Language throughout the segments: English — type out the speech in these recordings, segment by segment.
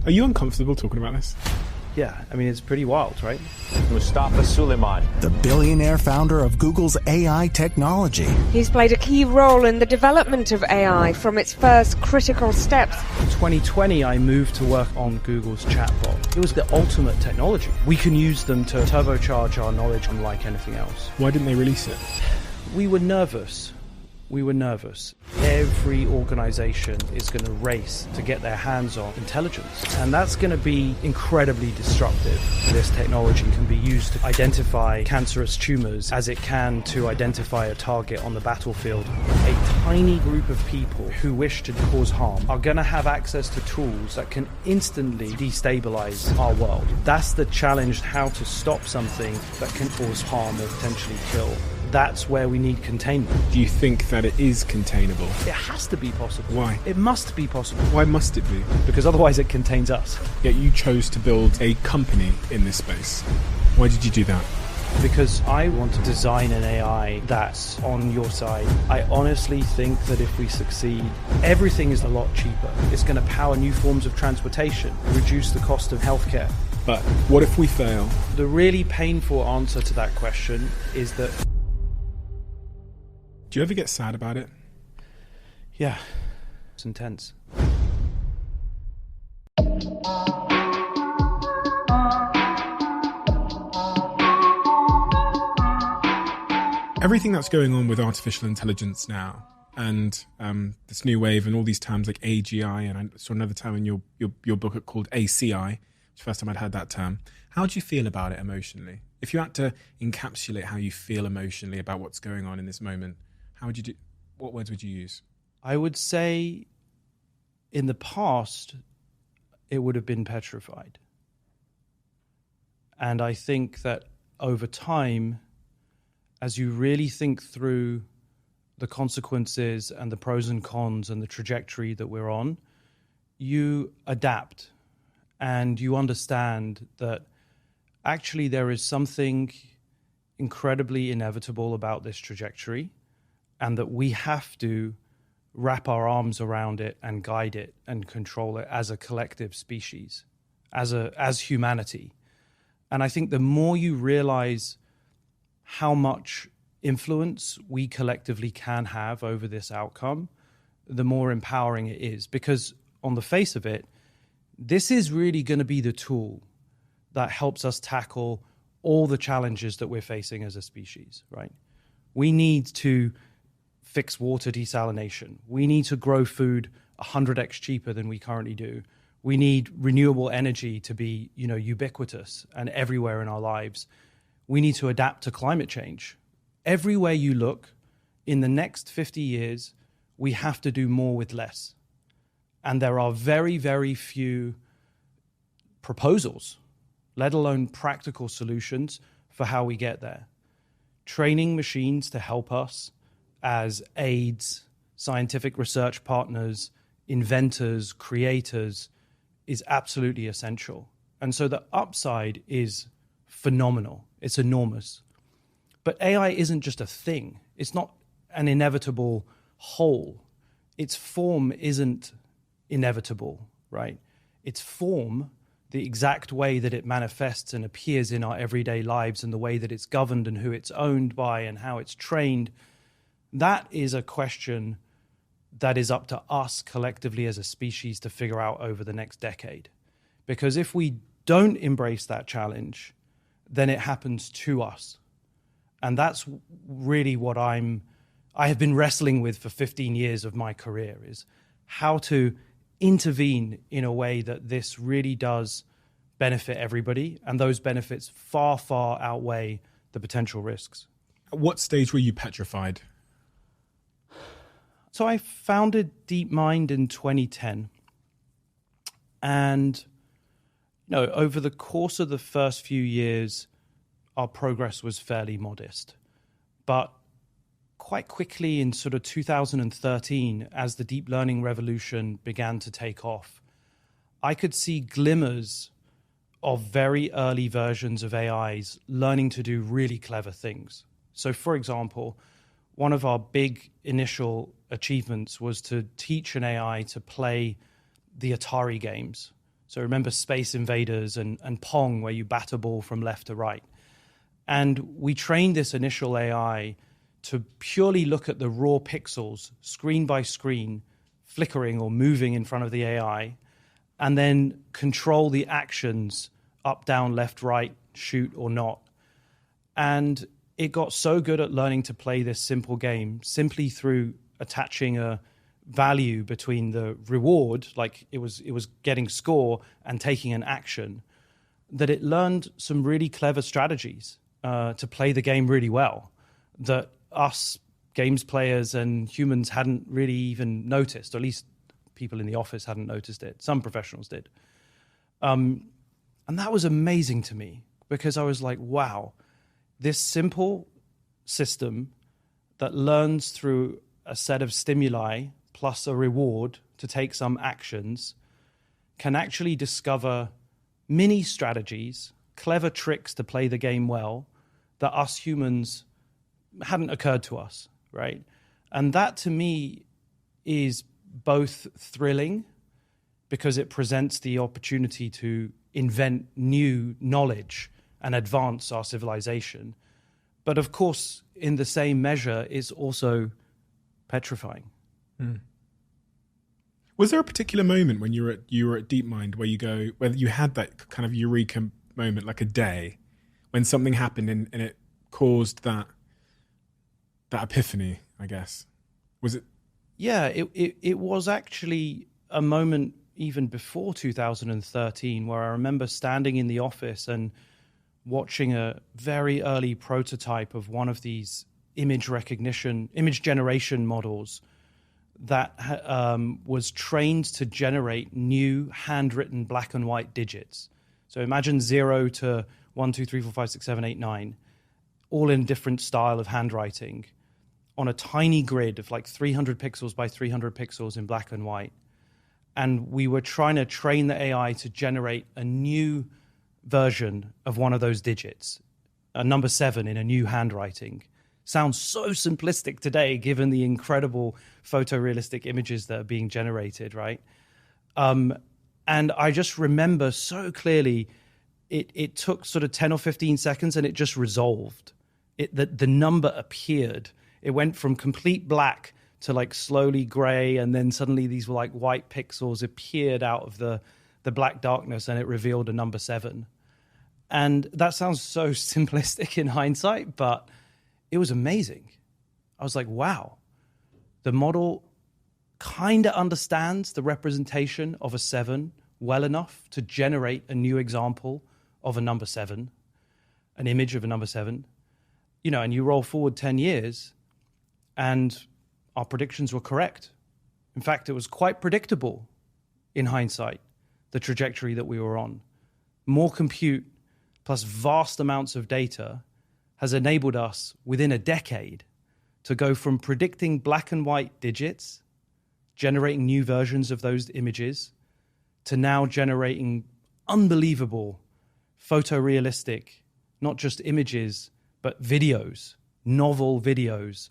Are you uncomfortable talking about this? Yeah, I mean, it's pretty wild, right? Mustafa Suleyman, the billionaire founder of Google's AI technology. He's played a key role in the development of AI from its first critical steps. In 2020, I moved to work on Google's chatbot. It was the ultimate technology. We can use them to turbocharge our knowledge unlike anything else. Why didn't they release it? We were nervous. Every organization is going to race to get their hands on intelligence, and that's going to be incredibly disruptive. This technology can be used to identify cancerous tumors as it can to identify a target on the battlefield. A tiny group of people who wish to cause harm are going to have access to tools that can instantly destabilize our world. That's the challenge, how to stop something that can cause harm or potentially kill. That's where we need containment. Do you think that it is containable? It has to be possible. Why? It must be possible. Why must it be? Because otherwise it contains us. Yet you chose to build a company in this space. Why did you do that? Because I want to design an AI that's on your side. I honestly think that if we succeed, everything is a lot cheaper. It's going to power new forms of transportation, reduce the cost of healthcare. But what if we fail? The really painful answer to that question is that... Do you ever get sad about it? Yeah, it's intense. Everything that's going on with artificial intelligence now, and this new wave, and all these terms like AGI, and I saw another term in your book called ACI, which is the first time I'd heard that term. How do you feel about it emotionally? If you had to encapsulate how you feel emotionally about what's going on in this moment, how would you do? What words would you use? I would say in the past, it would have been petrified. And I think that over time, as you really think through the consequences and the pros and cons and the trajectory that we're on, you adapt and you understand that actually there is something incredibly inevitable about this trajectory, and that we have to wrap our arms around it and guide it and control it as a collective species, as humanity. And I think the more you realize how much influence we collectively can have over this outcome, the more empowering it is. Because on the face of it, this is really going to be the tool that helps us tackle all the challenges that we're facing as a species, right? We need to fix water desalination. We need to grow food 100x cheaper than we currently do. We need renewable energy to be, ubiquitous and everywhere in our lives. We need to adapt to climate change. Everywhere you look, in the next 50 years, we have to do more with less. And there are very, very few proposals, let alone practical solutions for how we get there. Training machines to help us as aides, scientific research partners, inventors, creators is absolutely essential. And so the upside is phenomenal. It's enormous. But AI isn't just a thing. It's not an inevitable whole. Its form isn't inevitable, right? Its form, the exact way that it manifests and appears in our everyday lives and the way that it's governed and who it's owned by and how it's trained, that is a question that is up to us collectively as a species to figure out over the next decade. Because if we don't embrace that challenge, then it happens to us. And that's really what I have been wrestling with for 15 years of my career, is how to intervene in a way that this really does benefit everybody. And those benefits far, far outweigh the potential risks. At what stage were you petrified? So I founded DeepMind in 2010. And over the course of the first few years, our progress was fairly modest. But quite quickly in sort of 2013, as the deep learning revolution began to take off, I could see glimmers of very early versions of AIs learning to do really clever things. So for example, one of our big initial achievements was to teach an AI to play the Atari games. So remember Space Invaders and Pong, where you bat a ball from left to right. And we trained this initial AI to purely look at the raw pixels, screen by screen, flickering or moving in front of the AI, and then control the actions up, down, left, right, shoot or not. And it got so good at learning to play this simple game simply through attaching a value between the reward, like it was getting score, and taking an action, that it learned some really clever strategies to play the game really well that us games players and humans hadn't really even noticed, or at least people in the office hadn't noticed it. Some professionals did. And that was amazing to me, because I was like, wow, this simple system that learns through a set of stimuli plus a reward to take some actions can actually discover mini strategies, clever tricks to play the game well that us humans hadn't occurred to us, right? And that to me is both thrilling because it presents the opportunity to invent new knowledge and advance our civilization. But of course, in the same measure, it's also petrifying. Mm. Was there a particular moment when you were at DeepMind where you had that kind of eureka moment, like a day, when something happened and it caused that epiphany, I guess? Was it? Yeah, it was actually a moment even before 2013 where I remember standing in the office and watching a very early prototype of one of these image generation models that was trained to generate new handwritten black and white digits. So imagine 0 to 1, 2, 3, 4, 5, 6, 7, 8, 9, all in different style of handwriting on a tiny grid of like 300 pixels by 300 pixels in black and white. And we were trying to train the AI to generate a new version of one of those digits, a number 7 in a new handwriting. Sounds so simplistic today, given the incredible photorealistic images that are being generated, right? And I just remember so clearly, it took sort of 10 or 15 seconds and it just resolved. The number appeared. It went from complete black to like slowly gray, and then suddenly these were like white pixels appeared out of the black darkness, and it revealed a number 7. And that sounds so simplistic in hindsight, but it was amazing. I was like, wow, the model kind of understands the representation of a 7 well enough to generate a new example of a number 7, an image of a number 7. You know, and you roll forward 10 years and our predictions were correct. In fact, it was quite predictable in hindsight, the trajectory that we were on. More compute plus vast amounts of data has enabled us within a decade to go from predicting black and white digits, generating new versions of those images, to now generating unbelievable photorealistic, not just images, but videos, novel videos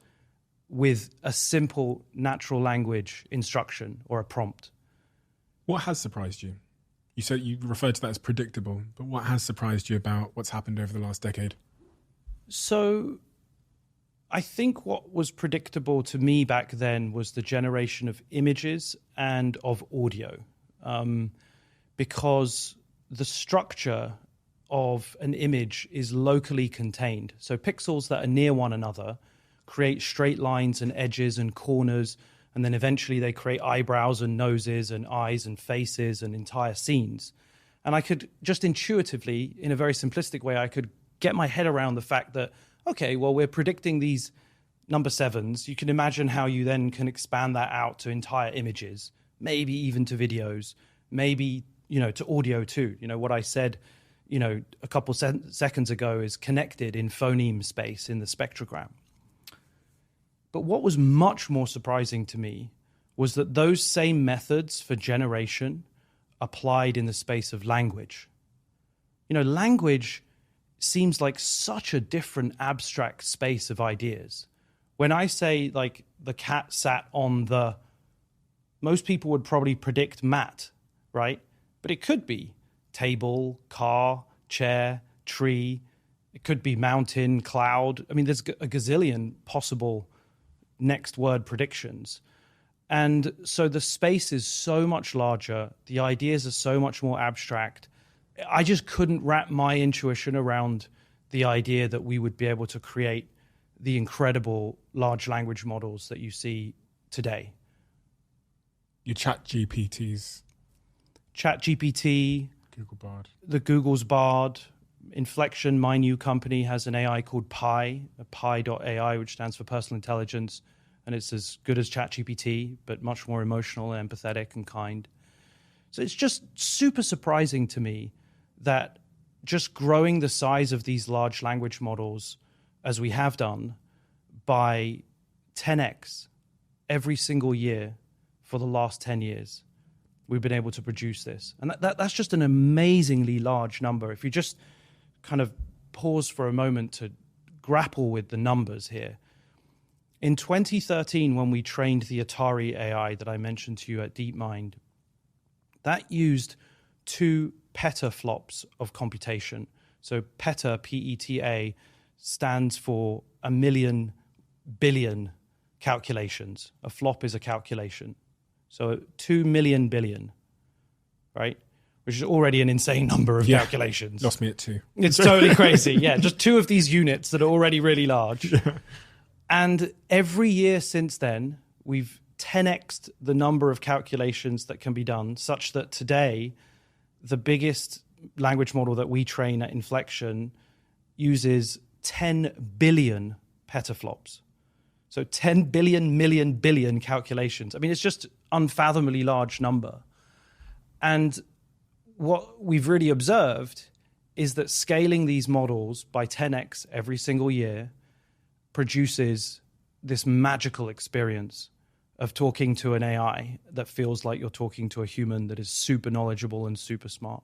with a simple natural language instruction or a prompt. What has surprised you? You said you referred to that as predictable, but what has surprised you about what's happened over the last decade? So I think what was predictable to me back then was the generation of images and of audio, because the structure of an image is locally contained. So pixels that are near one another create straight lines and edges and corners, and then eventually they create eyebrows and noses and eyes and faces and entire scenes. And I could just intuitively, in a very simplistic way, I could get my head around the fact that, okay, well, we're predicting these number 7s. You can imagine how you then can expand that out to entire images, maybe even to videos, maybe, to audio too. What I said, a couple seconds ago is connected in phoneme space in the spectrogram. But what was much more surprising to me was that those same methods for generation applied in the space of language. Language seems like such a different abstract space of ideas. When I say like the cat sat on the, most people would probably predict mat, right? but it could be table, car, chair, tree. It could be mountain, cloud. I mean, there's a gazillion possible next word predictions. And so the space is so much larger. The ideas are so much more abstract. I just couldn't wrap my intuition around the idea that we would be able to create the incredible large language models that you see today. Your ChatGPTs. ChatGPT, Google Bard. the Google's Bard, Inflection, my new company, has an AI called Pi, Pi.ai, which stands for personal intelligence. And it's as good as ChatGPT, but much more emotional and empathetic and kind. So it's just super surprising to me that just growing the size of these large language models, as we have done, by 10x every single year for the last 10 years, we've been able to produce this. And that's just an amazingly large number. If you just kind of pause for a moment to grapple with the numbers here. In 2013, when we trained the Atari AI that I mentioned to you at DeepMind, that used 2 petaflops of computation. So peta, P-E-T-A, stands for 1,000,000 billion calculations. A flop is a calculation. So 2 million billion, right? Which is already an insane number of calculations. Lost me at 2. It's totally crazy. Yeah, just 2 of these units that are already really large. And every year since then, we've 10x'd the number of calculations that can be done, such that today, the biggest language model that we train at Inflection uses 10 billion petaflops. So 10 billion, million, billion calculations. I mean, it's just unfathomably large number. And what we've really observed is that scaling these models by 10x every single year produces this magical experience of talking to an AI that feels like you're talking to a human that is super knowledgeable and super smart.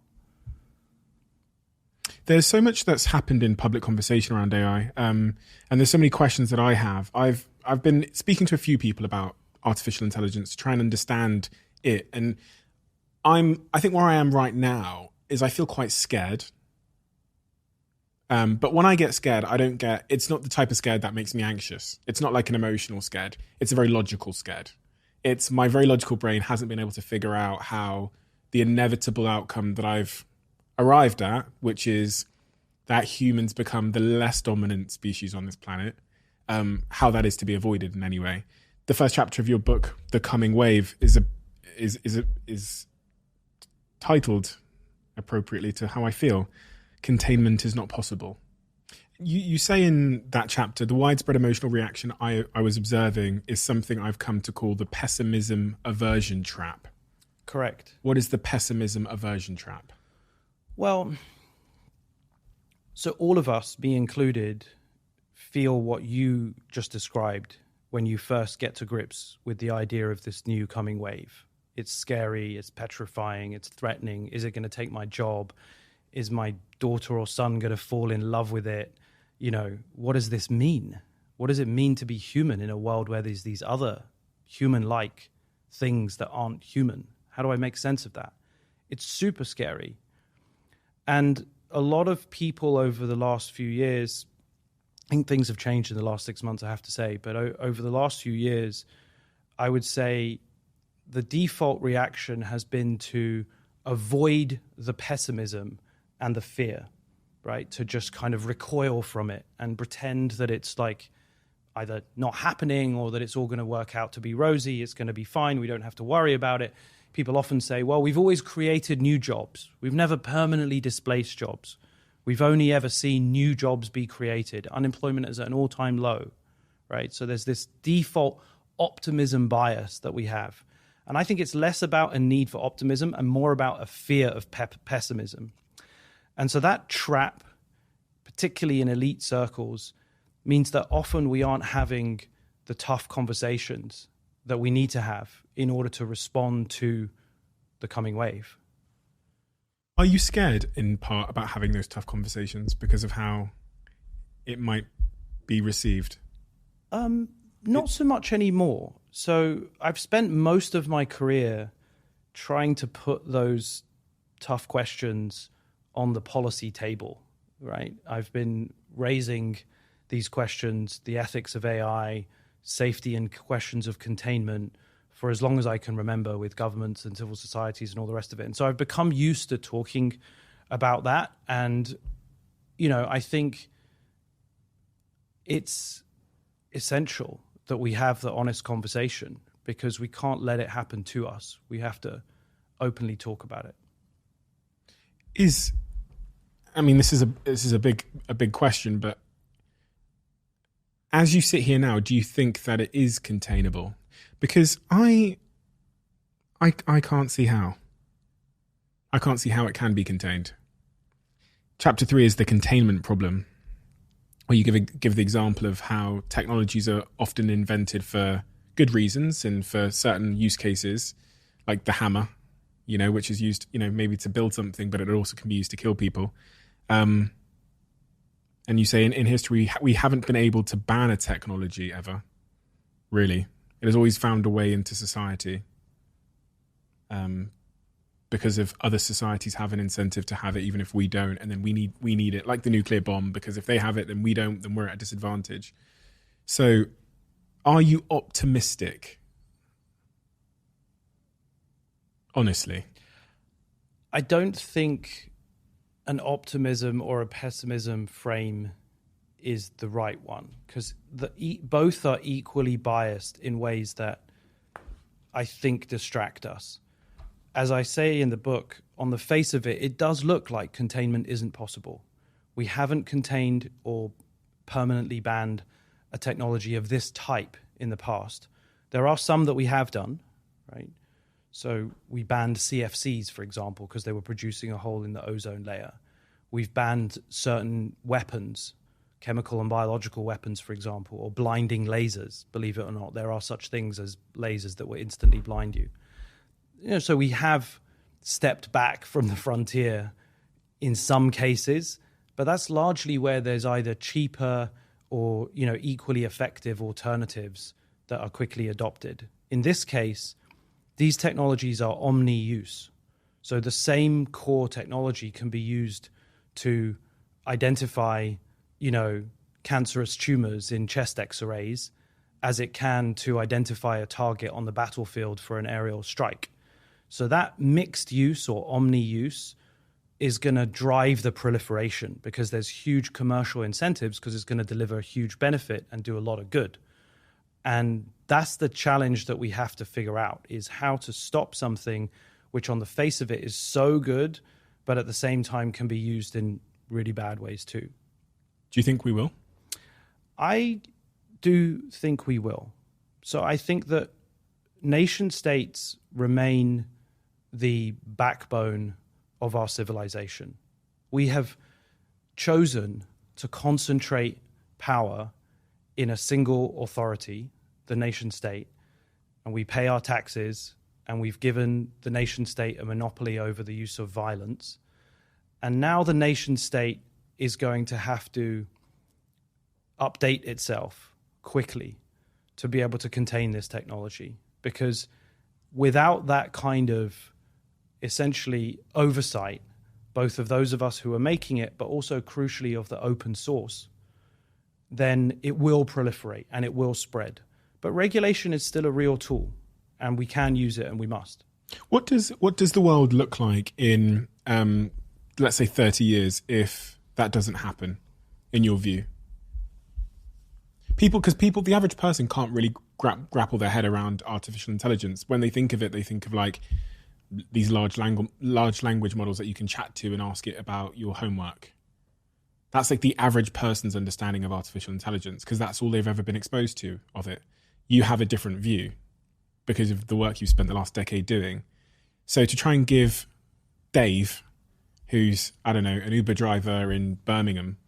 There's so much that's happened in public conversation around AI, and there's so many questions that I have. I've been speaking to a few people about artificial intelligence to try and understand it, and I think where I am right now is I feel quite scared. But when I get scared, it's not the type of scared that makes me anxious. It's not like an emotional scared. It's a very logical scared. It's my very logical brain hasn't been able to figure out how the inevitable outcome that I've arrived at, which is that humans become the less dominant species on this planet, how that is to be avoided in any way. The first chapter of your book, The Coming Wave, is titled appropriately to how I feel. Containment is not possible. You say in that chapter, the widespread emotional reaction I was observing is something I've come to call the pessimism aversion trap. Correct. What is the pessimism aversion trap? Well, so all of us, me included, feel what you just described when you first get to grips with the idea of this new coming wave. It's scary, it's petrifying, it's threatening. Is it going to take my job? Is my daughter or son going to fall in love with it? You know, what does this mean? What does it mean to be human in a world where there's these other human-like things that aren't human? How do I make sense of that? It's super scary. And a lot of people over the last few years, I think things have changed in the last 6 months, I have to say, but over the last few years, I would say the default reaction has been to avoid the pessimism and the fear, right? To just kind of recoil from it and pretend that it's like either not happening or that it's all going to work out to be rosy, it's going to be fine, we don't have to worry about it. People often say, well, we've always created new jobs. We've never permanently displaced jobs. We've only ever seen new jobs be created. Unemployment is at an all-time low, right? So there's this default optimism bias that we have. And I think it's less about a need for optimism and more about a fear of pessimism. And so that trap, particularly in elite circles, means that often we aren't having the tough conversations that we need to have in order to respond to the coming wave. Are you scared in part about having those tough conversations because of how it might be received? Not so much anymore. So I've spent most of my career trying to put those tough questions on the policy table, right? I've been raising these questions, the ethics of AI, safety and questions of containment, for as long as I can remember, with governments and civil societies and all the rest of it. And so I've become used to talking about that. And, I think it's essential that we have the honest conversation, because we can't let it happen to us. We have to openly talk about it. This is a big question, but as you sit here now, do you think that it is containable? Because I can't see how. I can't see how it can be contained. Chapter 3 is the containment problem, where you give the example of how technologies are often invented for good reasons and for certain use cases, like the hammer, which is used, maybe to build something, but it also can be used to kill people. And you say in history, we haven't been able to ban a technology ever, really. It has always found a way into society, because of other societies have an incentive to have it, even if we don't. And then we need it, like the nuclear bomb, because if they have it, then we don't, then we're at a disadvantage. So are you optimistic? Honestly. I don't think an optimism or a pessimism frame is the right one, because both are equally biased in ways that I think distract us. As I say in the book, on the face of it, it does look like containment isn't possible. We haven't contained or permanently banned a technology of this type in the past. There are some that we have done, right? So we banned CFCs, for example, because they were producing a hole in the ozone layer. We've banned certain weapons, chemical and biological weapons, for example, or blinding lasers. Believe it or not, there are such things as lasers that will instantly blind you. So we have stepped back from the frontier in some cases, but that's largely where there's either cheaper or, equally effective alternatives that are quickly adopted. In this case, these technologies are omni-use. So the same core technology can be used to identify, cancerous tumors in chest X-rays as it can to identify a target on the battlefield for an aerial strike. So that mixed use or omni-use is going to drive the proliferation, because there's huge commercial incentives, because it's going to deliver a huge benefit and do a lot of good. And that's the challenge that we have to figure out, is how to stop something which on the face of it is so good, but at the same time can be used in really bad ways too. Do you think we will? I do think we will. So I think that nation states remain the backbone of our civilization. We have chosen to concentrate power in a single authority, the nation state, and we pay our taxes, and we've given the nation state a monopoly over the use of violence. And now the nation state is going to have to update itself quickly to be able to contain this technology, because without that kind of essentially oversight, both of those of us who are making it, but also crucially of the open source, then it will proliferate and it will spread. But regulation is still a real tool, and we can use it, and we must. What does the world look like in, let's say, 30 years if that doesn't happen, in your view? The average person can't really grapple their head around artificial intelligence. When they think of it, they think of like these large language models that you can chat to and ask it about your homework. That's like the average person's understanding of artificial intelligence, because that's all they've ever been exposed to of it. You have a different view because of the work you've spent the last decade doing. So to try and give Dave, who's, an Uber driver in Birmingham,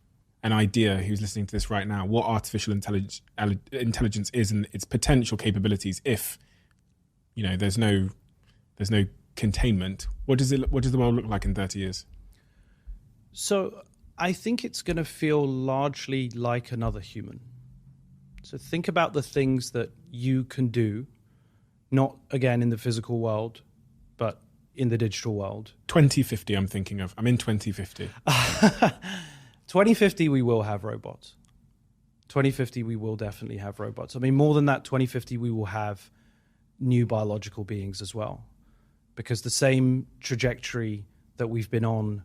an idea, who's listening to this right now, what artificial intelligence is and its potential capabilities, if there's no containment, what does the world look like in 30 years? So I think it's going to feel largely like another human. So think about the things that you can do, not again in the physical world, but in the digital world. 2050, I'm thinking of. I'm in 2050. 2050, we will have robots. 2050, we will definitely have robots. I mean, more than that, 2050, we will have new biological beings as well. Because the same trajectory that we've been on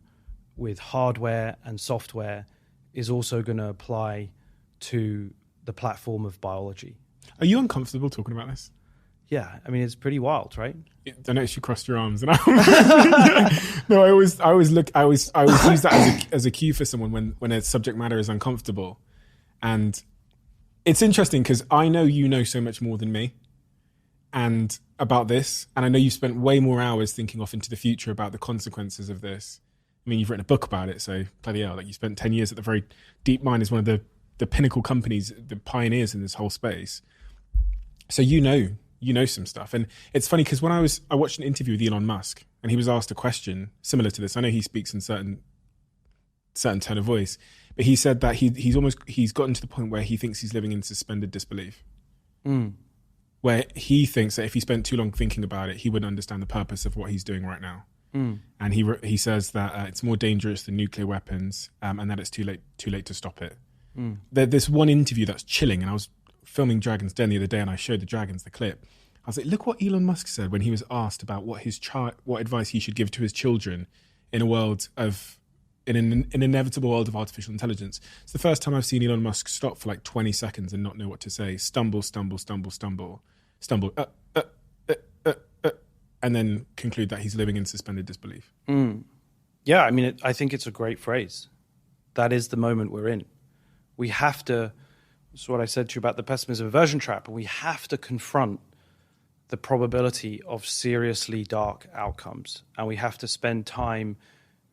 with hardware and software is also going to apply to the platform of biology. Are you uncomfortable talking about this? Yeah, I mean, it's pretty wild, right? I noticed you crossed your arms, and no, I always use that as a cue for someone when a subject matter is uncomfortable, and it's interesting because I know you know so much more than me, and about this, and I know you've spent way more hours thinking off into the future about the consequences of this. I mean, you've written a book about it, so bloody hell, like you spent 10 years at the very DeepMind is one of the pinnacle companies, the pioneers in this whole space. So you know some stuff. And it's funny because when I watched an interview with Elon Musk and he was asked a question similar to this. I know he speaks in certain tone of voice, but he said that he's gotten to the point where he thinks he's living in suspended disbelief. Where he thinks that if he spent too long thinking about it, he wouldn't understand the purpose of what he's doing right now. And he says that it's more dangerous than nuclear weapons, and that it's too late to stop it. There's one interview that's chilling, and I was filming Dragon's Den the other day, and I showed the dragons the clip. I was like, look what Elon Musk said when he was asked about what advice he should give to his children in an inevitable world of artificial intelligence. It's the first time I've seen Elon Musk stop for like 20 seconds and not know what to say. Stumble, and then conclude that he's living in suspended disbelief. Yeah, I mean, I think it's a great phrase. That is the moment we're in. We have to, that's what I said to you about the pessimism aversion trap, we have to confront the probability of seriously dark outcomes. And we have to spend time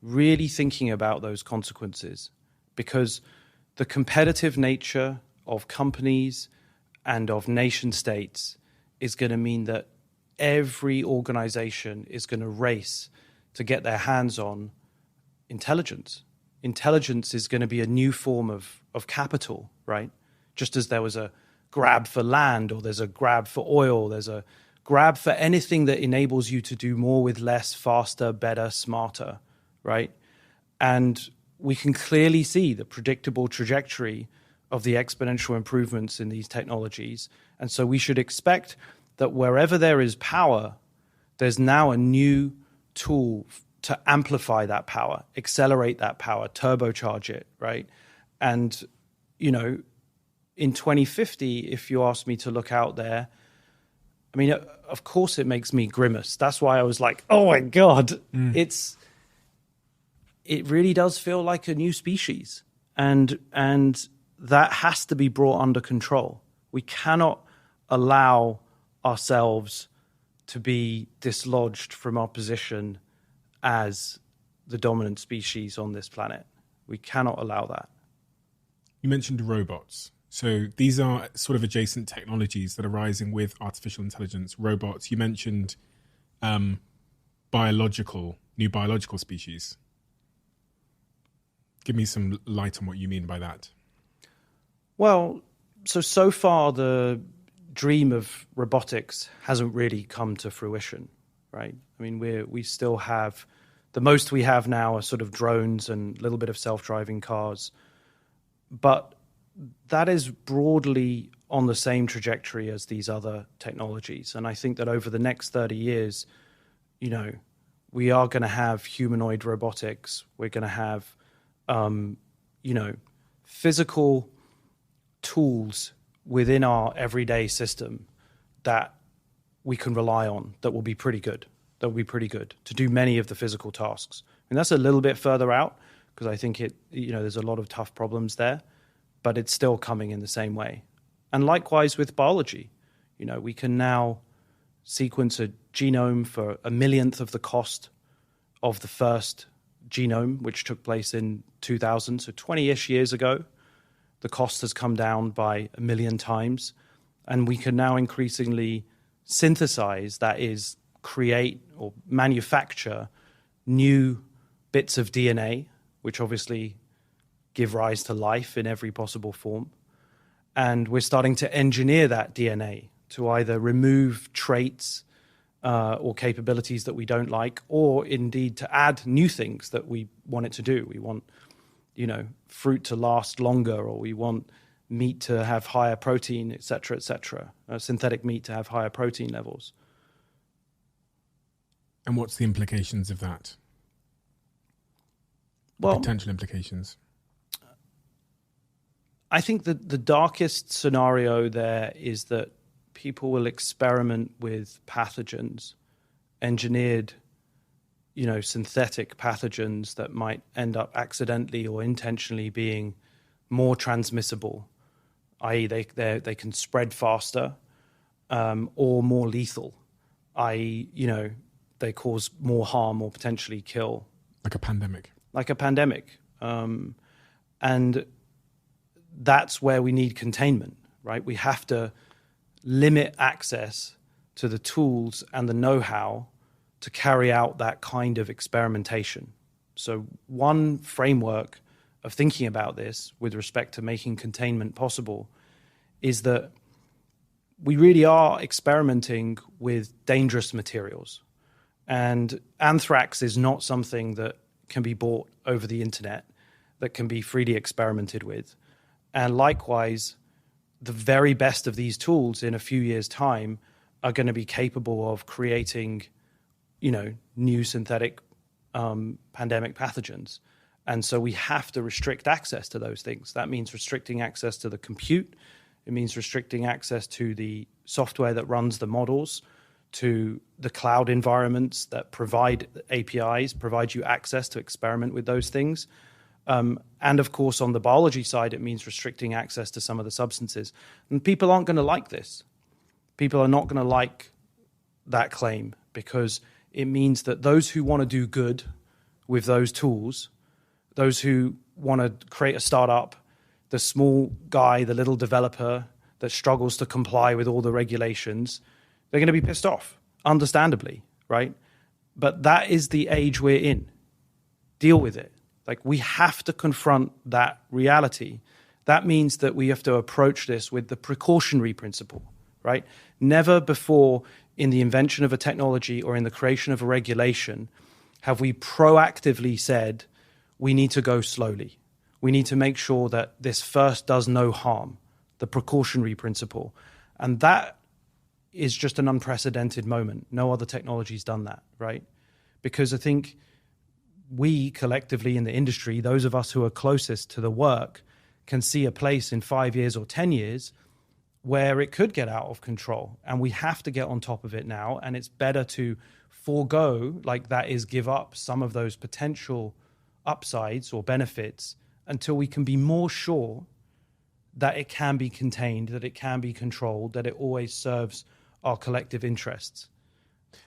really thinking about those consequences, because the competitive nature of companies and of nation states is going to mean that every organization is going to race to get their hands on intelligence. Intelligence is going to be a new form of capital, right? Just as there was a grab for land, or there's a grab for oil, there's a grab for anything that enables you to do more with less, faster, better, smarter, right? And we can clearly see the predictable trajectory of the exponential improvements in these technologies. And so we should expect that wherever there is power, there's now a new tool to amplify that power, accelerate that power, turbocharge it, right? And, you know, in 2050, if you ask me to look out there, I mean, of course it makes me grimace. That's why I was like, oh my God, it really does feel like a new species. And that has to be brought under control. We cannot allow ourselves to be dislodged from our position as the dominant species on this planet. We cannot allow that. You mentioned robots. So these are sort of adjacent technologies that are rising with artificial intelligence, robots. You mentioned new biological species. Give me some light on what you mean by that. Well, so far the dream of robotics hasn't really come to fruition, right? I mean, we still have, the most we have now are sort of drones and a little bit of self-driving cars. But that is broadly on the same trajectory as these other technologies. And I think that over the next 30 years, you know, we are going to have humanoid robotics. We're going to have, you know, physical tools within our everyday system that we can rely on that will be pretty good, to do many of the physical tasks. And that's a little bit further out because I think there's a lot of tough problems there, but it's still coming in the same way. And likewise with biology, you know, we can now sequence a genome for 1/millionth of the cost of the first genome, which took place in 2000, so 20-ish years ago. The cost has come down by 1 million times, and we can now increasingly synthesize, that is, create or manufacture new bits of DNA, which obviously give rise to life in every possible form. And we're starting to engineer that DNA to either remove traits or capabilities that we don't like, or indeed to add new things that we want it to do. We want, fruit to last longer, or we want meat to have higher protein, et cetera, synthetic meat to have higher protein levels. And what's the implications of that? Well, potential implications. I think that the darkest scenario there is that people will experiment with pathogens, engineered, synthetic pathogens that might end up accidentally or intentionally being more transmissible, i.e. they can spread faster, or more lethal, i.e. they cause more harm or potentially kill. Like a pandemic. And that's where we need containment, right? We have to limit access to the tools and the know-how to carry out that kind of experimentation. So one framework of thinking about this with respect to making containment possible is that we really are experimenting with dangerous materials. And anthrax is not something that can be bought over the internet, that can be freely experimented with. And likewise, the very best of these tools in a few years' time are going to be capable of creating, new synthetic pandemic pathogens. And so we have to restrict access to those things. That means restricting access to the compute. It means restricting access to the software that runs the models, to the cloud environments that provide APIs, provide you access to experiment with those things. And of course, on the biology side, it means restricting access to some of the substances. And people aren't going to like this. People are not going to like that claim, because it means that those who want to do good with those tools, those who want to create a startup, the small guy, the little developer that struggles to comply with all the regulations, they're going to be pissed off, understandably, right? But that is the age we're in. Deal with it. Like, we have to confront that reality. That means that we have to approach this with the precautionary principle, right? Never before in the invention of a technology or in the creation of a regulation have we proactively said we need to go slowly. We need to make sure that this first does no harm, the precautionary principle. And that is just an unprecedented moment. No other technology's done that, right? Because I think we collectively in the industry, those of us who are closest to the work, can see a place in 5 years or 10 years where it could get out of control. And we have to get on top of it now. And it's better to forego, give up some of those potential upsides or benefits until we can be more sure that it can be contained, that it can be controlled, that it always serves our collective interests.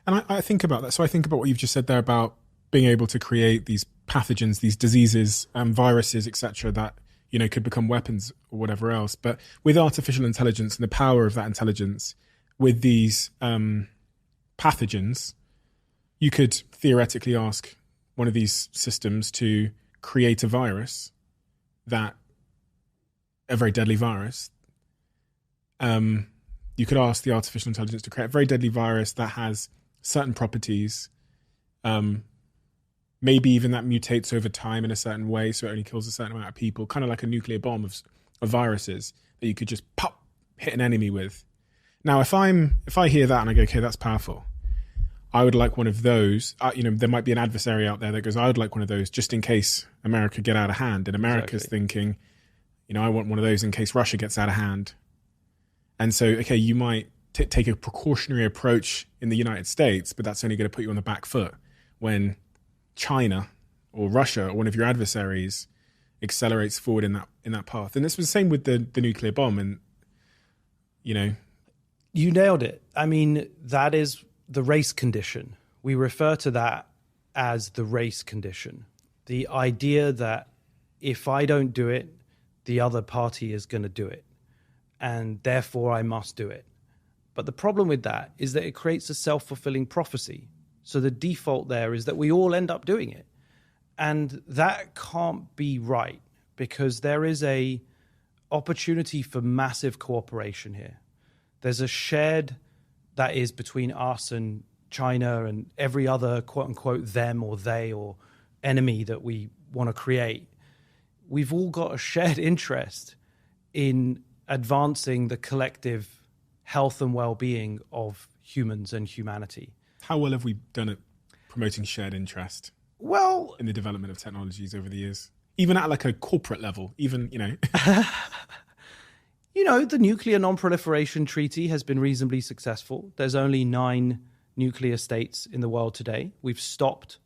And I think about that. So I think about what you've just said there about being able to create these pathogens, these diseases, viruses, etc., that could become weapons or whatever else. But with artificial intelligence and the power of that intelligence, with these pathogens, you could theoretically ask one of these systems to create a virus, a very deadly virus. You could ask the artificial intelligence to create a very deadly virus that has certain properties, maybe even that mutates over time in a certain way, so it only kills a certain amount of people, kind of like a nuclear bomb of viruses that you could just hit an enemy with. Now, if I hear that and I go, okay, that's powerful, I would like one of those. There might be an adversary out there that goes, I would like one of those just in case America get out of hand. And America's thinking, I want one of those in case Russia gets out of hand. And so, okay, you might take a precautionary approach in the United States, but that's only going to put you on the back foot when China or Russia or one of your adversaries accelerates forward in that path. And this was the same with the nuclear bomb. And, You nailed it. I mean, that is the race condition. We refer to that as the race condition. The idea that if I don't do it, the other party is going to do it, and therefore I must do it. But the problem with that is that it creates a self-fulfilling prophecy. So the default there is that we all end up doing it. And that can't be right, because there is a opportunity for massive cooperation here. There's a shared that is between us and China and every other quote unquote them or they or enemy that we want to create, we've all got a shared interest in advancing the collective health and well-being of humans and humanity. How well have we done at promoting shared interest? Well, in the development of technologies over the years, even at like a corporate level, even, the Nuclear Non-Proliferation Treaty has been reasonably successful. There's only 9 nuclear states in the world today. We've stopped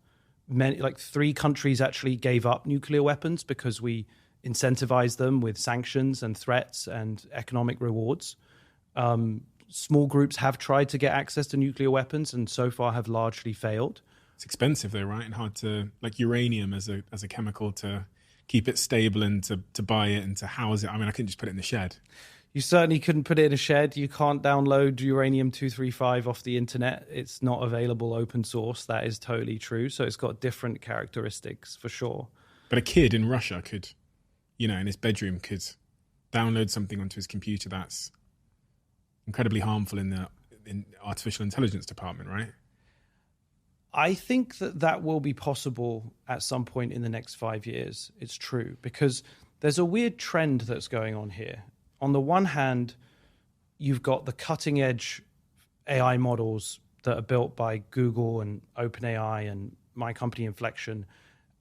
many, like 3 countries actually gave up nuclear weapons because we incentivized them with sanctions and threats and economic rewards. Small groups have tried to get access to nuclear weapons and so far have largely failed. It's expensive though, right? And hard to, like uranium as a chemical, to keep it stable and to buy it and to house it. I mean, I couldn't just put it in the shed. You certainly couldn't put it in a shed. You can't download uranium-235 off the internet. It's not available open source. That is totally true. So it's got different characteristics for sure. But a kid in Russia could, in his bedroom could download something onto his computer that's incredibly harmful in the artificial intelligence department, right? I think that will be possible at some point in the next 5 years. It's true, because there's a weird trend that's going on here. On the one hand, you've got the cutting edge AI models that are built by Google and OpenAI and my company Inflection,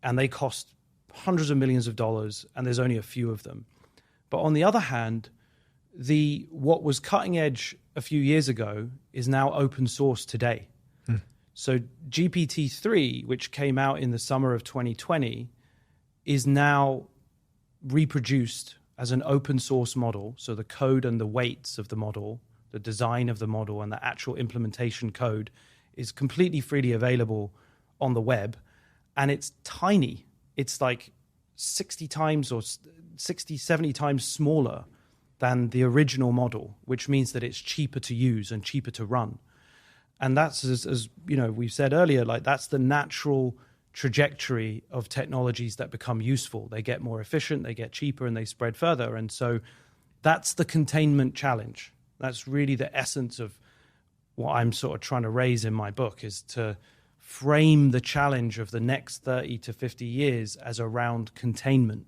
and they cost hundreds of millions of dollars, and there's only a few of them. But on the other hand, what was cutting edge a few years ago is now open source today. So GPT-3, which came out in the summer of 2020, is now reproduced as an open source model. So the code and the weights of the model, the design of the model, and the actual implementation code is completely freely available on the web. And it's tiny. It's like 60 times or 60, 70 times smaller than the original model, which means that it's cheaper to use and cheaper to run. And that's, as we said earlier, like that's the natural trajectory of technologies that become useful. They get more efficient, they get cheaper, and they spread further. And so that's the containment challenge. That's really the essence of what I'm sort of trying to raise in my book, is to frame the challenge of the next 30 to 50 years as around containment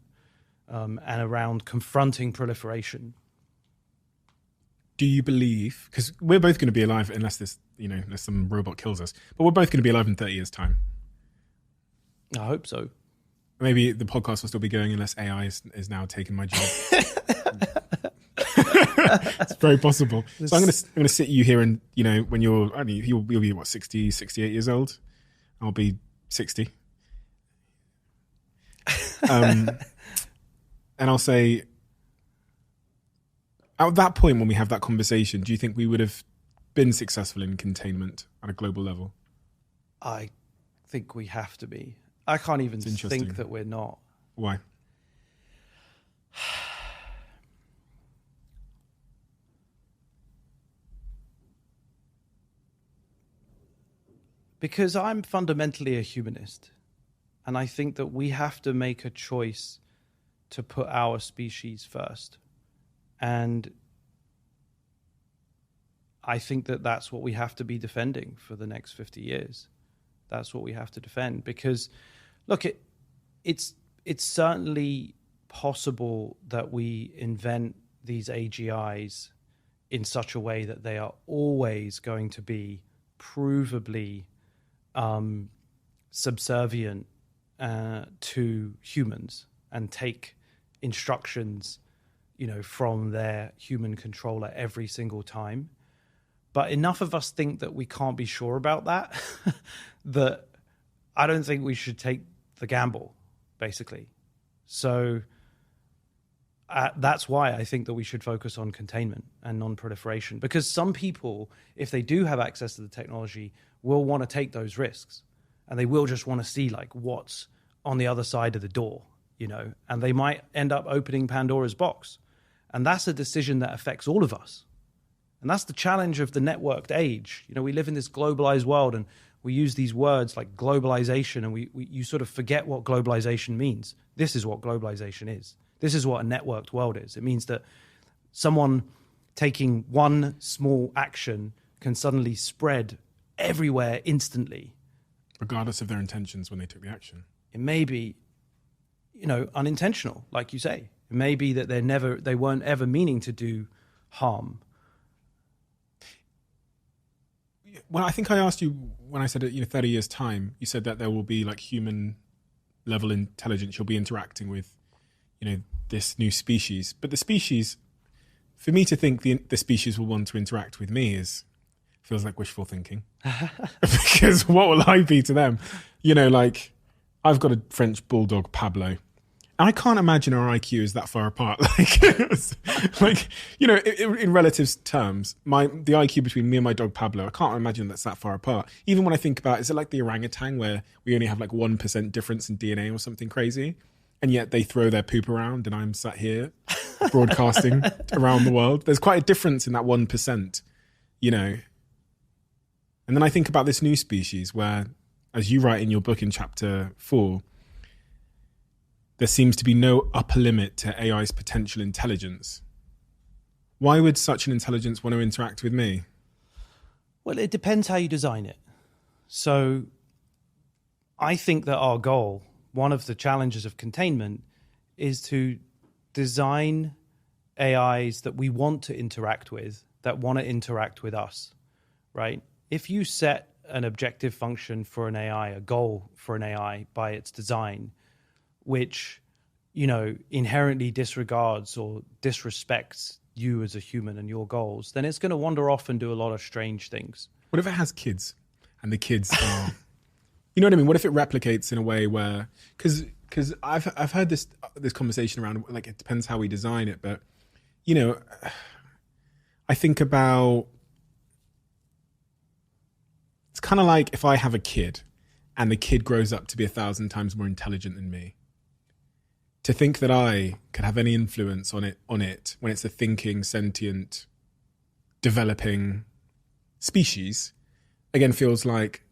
and around confronting proliferation. Do you believe, because we're both going to be alive unless unless some robot kills us, but we're both going to be alive in 30 years' time. I hope so. Maybe the podcast will still be going unless AI is now taking my job. It's very possible. So I'm going to sit you here and, when you'll be what, 60, 68 years old? I'll be 60. And I'll say, at that point when we have that conversation, do you think we would have been successful in containment at a global level? I think we have to be. I can't even think that we're not. Why? Because I'm fundamentally a humanist. And I think that we have to make a choice to put our species first. And I think that that's what we have to be defending for the next 50 years. That's what we have to defend. Because, look, it's certainly possible that we invent these AGIs in such a way that they are always going to be provably subservient to humans and take instructions, from their human controller every single time. But enough of us think that we can't be sure about that, that I don't think we should take the gamble, basically. So that's why I think that we should focus on containment and non-proliferation, because some people, if they do have access to the technology, will want to take those risks, and they will just want to see like what's on the other side of the door, and they might end up opening Pandora's box. And that's a decision that affects all of us. And that's the challenge of the networked age. We live in this globalized world, and we use these words like globalization, and you sort of forget what globalization means. This is what globalization is. This is what a networked world is. It means that someone taking one small action can suddenly spread everywhere instantly. Regardless of their intentions when they took the action. It may be, unintentional, like you say. It may be that they weren't ever meaning to do harm. Well, I think I asked you when I said 30 years time, you said that there will be like human level intelligence. You'll be interacting with, this new species. But the species, for me to think the species will want to interact with me feels like wishful thinking. Because what will I be to them? I've got a French bulldog, Pablo, and I can't imagine our IQ is that far apart. In relative terms, the IQ between me and my dog Pablo, I can't imagine that's that far apart. Even when I think about, is it like the orangutan where we only have like 1% difference in DNA or something crazy? And yet they throw their poop around and I'm sat here broadcasting around the world. There's quite a difference in that 1%, And then I think about this new species where, as you write in your book in chapter 4, there seems to be no upper limit to AI's potential intelligence. Why would such an intelligence want to interact with me? Well, it depends how you design it. So I think that our goal, one of the challenges of containment, is to design AIs that we want to interact with, that want to interact with us, right? If you set an objective function for an AI, a goal for an AI by its design, which, inherently disregards or disrespects you as a human and your goals, then it's going to wander off and do a lot of strange things. What if it has kids and the kids are, you know what I mean? What if it replicates in a way where, because I've heard this conversation around, like, it depends how we design it, but, I think about, it's kind of like if I have a kid and the kid grows up to be 1,000 times more intelligent than me, to think that I could have any influence on it when it's a thinking, sentient, developing species, again, feels like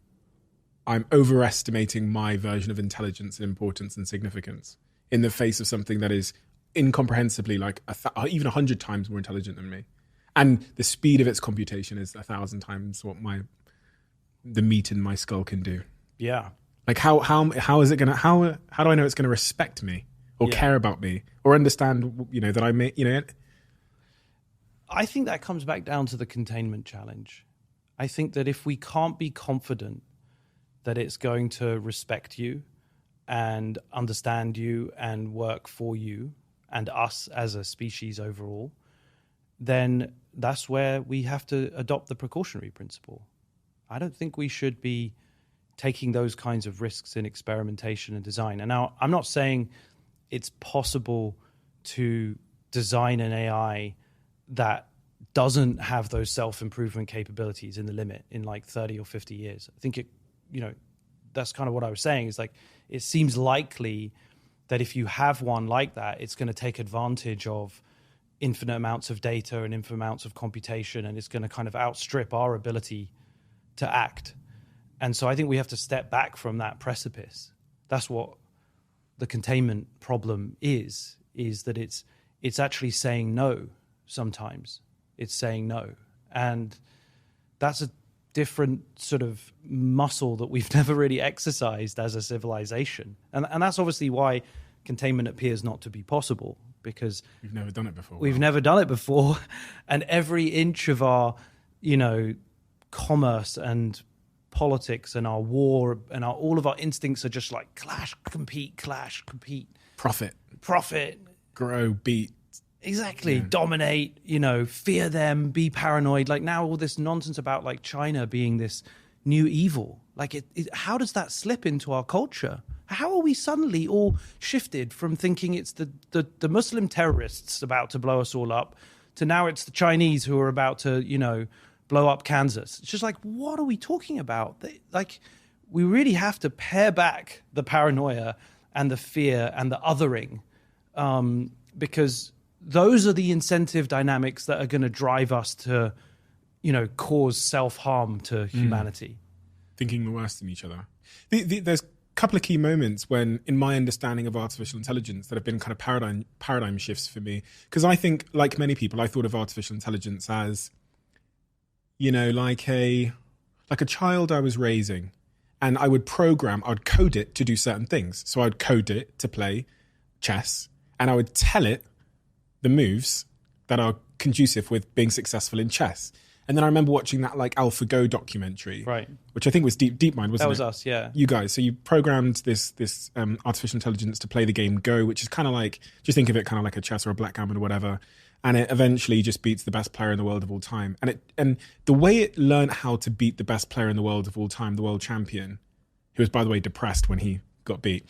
I'm overestimating my version of intelligence and importance and significance in the face of something that is incomprehensibly like even 100 times more intelligent than me. And the speed of its computation is 1,000 times what the meat in my skull can do. Yeah. Like how is it gonna how do I know it's gonna respect me or care about me or understand that I may I think that comes back down to the containment challenge. I think that if we can't be confident that it's going to respect you and understand you and work for you and us as a species overall, then that's where we have to adopt the precautionary principle. I don't think we should be taking those kinds of risks in experimentation and design. And now I'm not saying it's possible to design an AI that doesn't have those self-improvement capabilities in the limit in like 30 or 50 years. I think that's kind of what I was saying, is like, it seems likely that if you have one like that, it's going to take advantage of infinite amounts of data and infinite amounts of computation, and it's going to kind of outstrip our ability to act. And so I think we have to step back from that precipice. That's what the containment problem is that it's actually saying no sometimes. It's saying no. And that's a different sort of muscle that we've never really exercised as a civilization. And that's obviously why containment appears not to be possible, because we've never done it before. We've never done it before. And every inch of our, commerce and politics and our war and all of our instincts are just like clash, compete, profit, grow, beat. Exactly. Yeah. Dominate, fear them, be paranoid. Like now all this nonsense about like China being this new evil. Like how does that slip into our culture? How are we suddenly all shifted from thinking it's the Muslim terrorists about to blow us all up to now it's the Chinese who are about to, blow up Kansas? It's just like, what are we talking about? We really have to pare back the paranoia and the fear and the othering, because those are the incentive dynamics that are going to drive us to, cause self-harm to humanity. Thinking the worst in each other. There's a couple of key moments when, in my understanding of artificial intelligence, that have been kind of paradigm shifts for me. Because I think, like many people, I thought of artificial intelligence as, like like a child I was raising, and I'd code it to do certain things. So I'd code it to play chess, and I would tell it the moves that are conducive with being successful in chess. And then I remember watching that like AlphaGo documentary, right, which I think was DeepMind, wasn't it? That was us, yeah. You guys. So you programmed this artificial intelligence to play the game Go, which is kind of like, just think of it kind of like a chess or a backgammon or whatever. And it eventually just beats the best player in the world of all time. And the way it learned how to beat the best player in the world of all time, the world champion, who was, by the way, depressed when he got beat,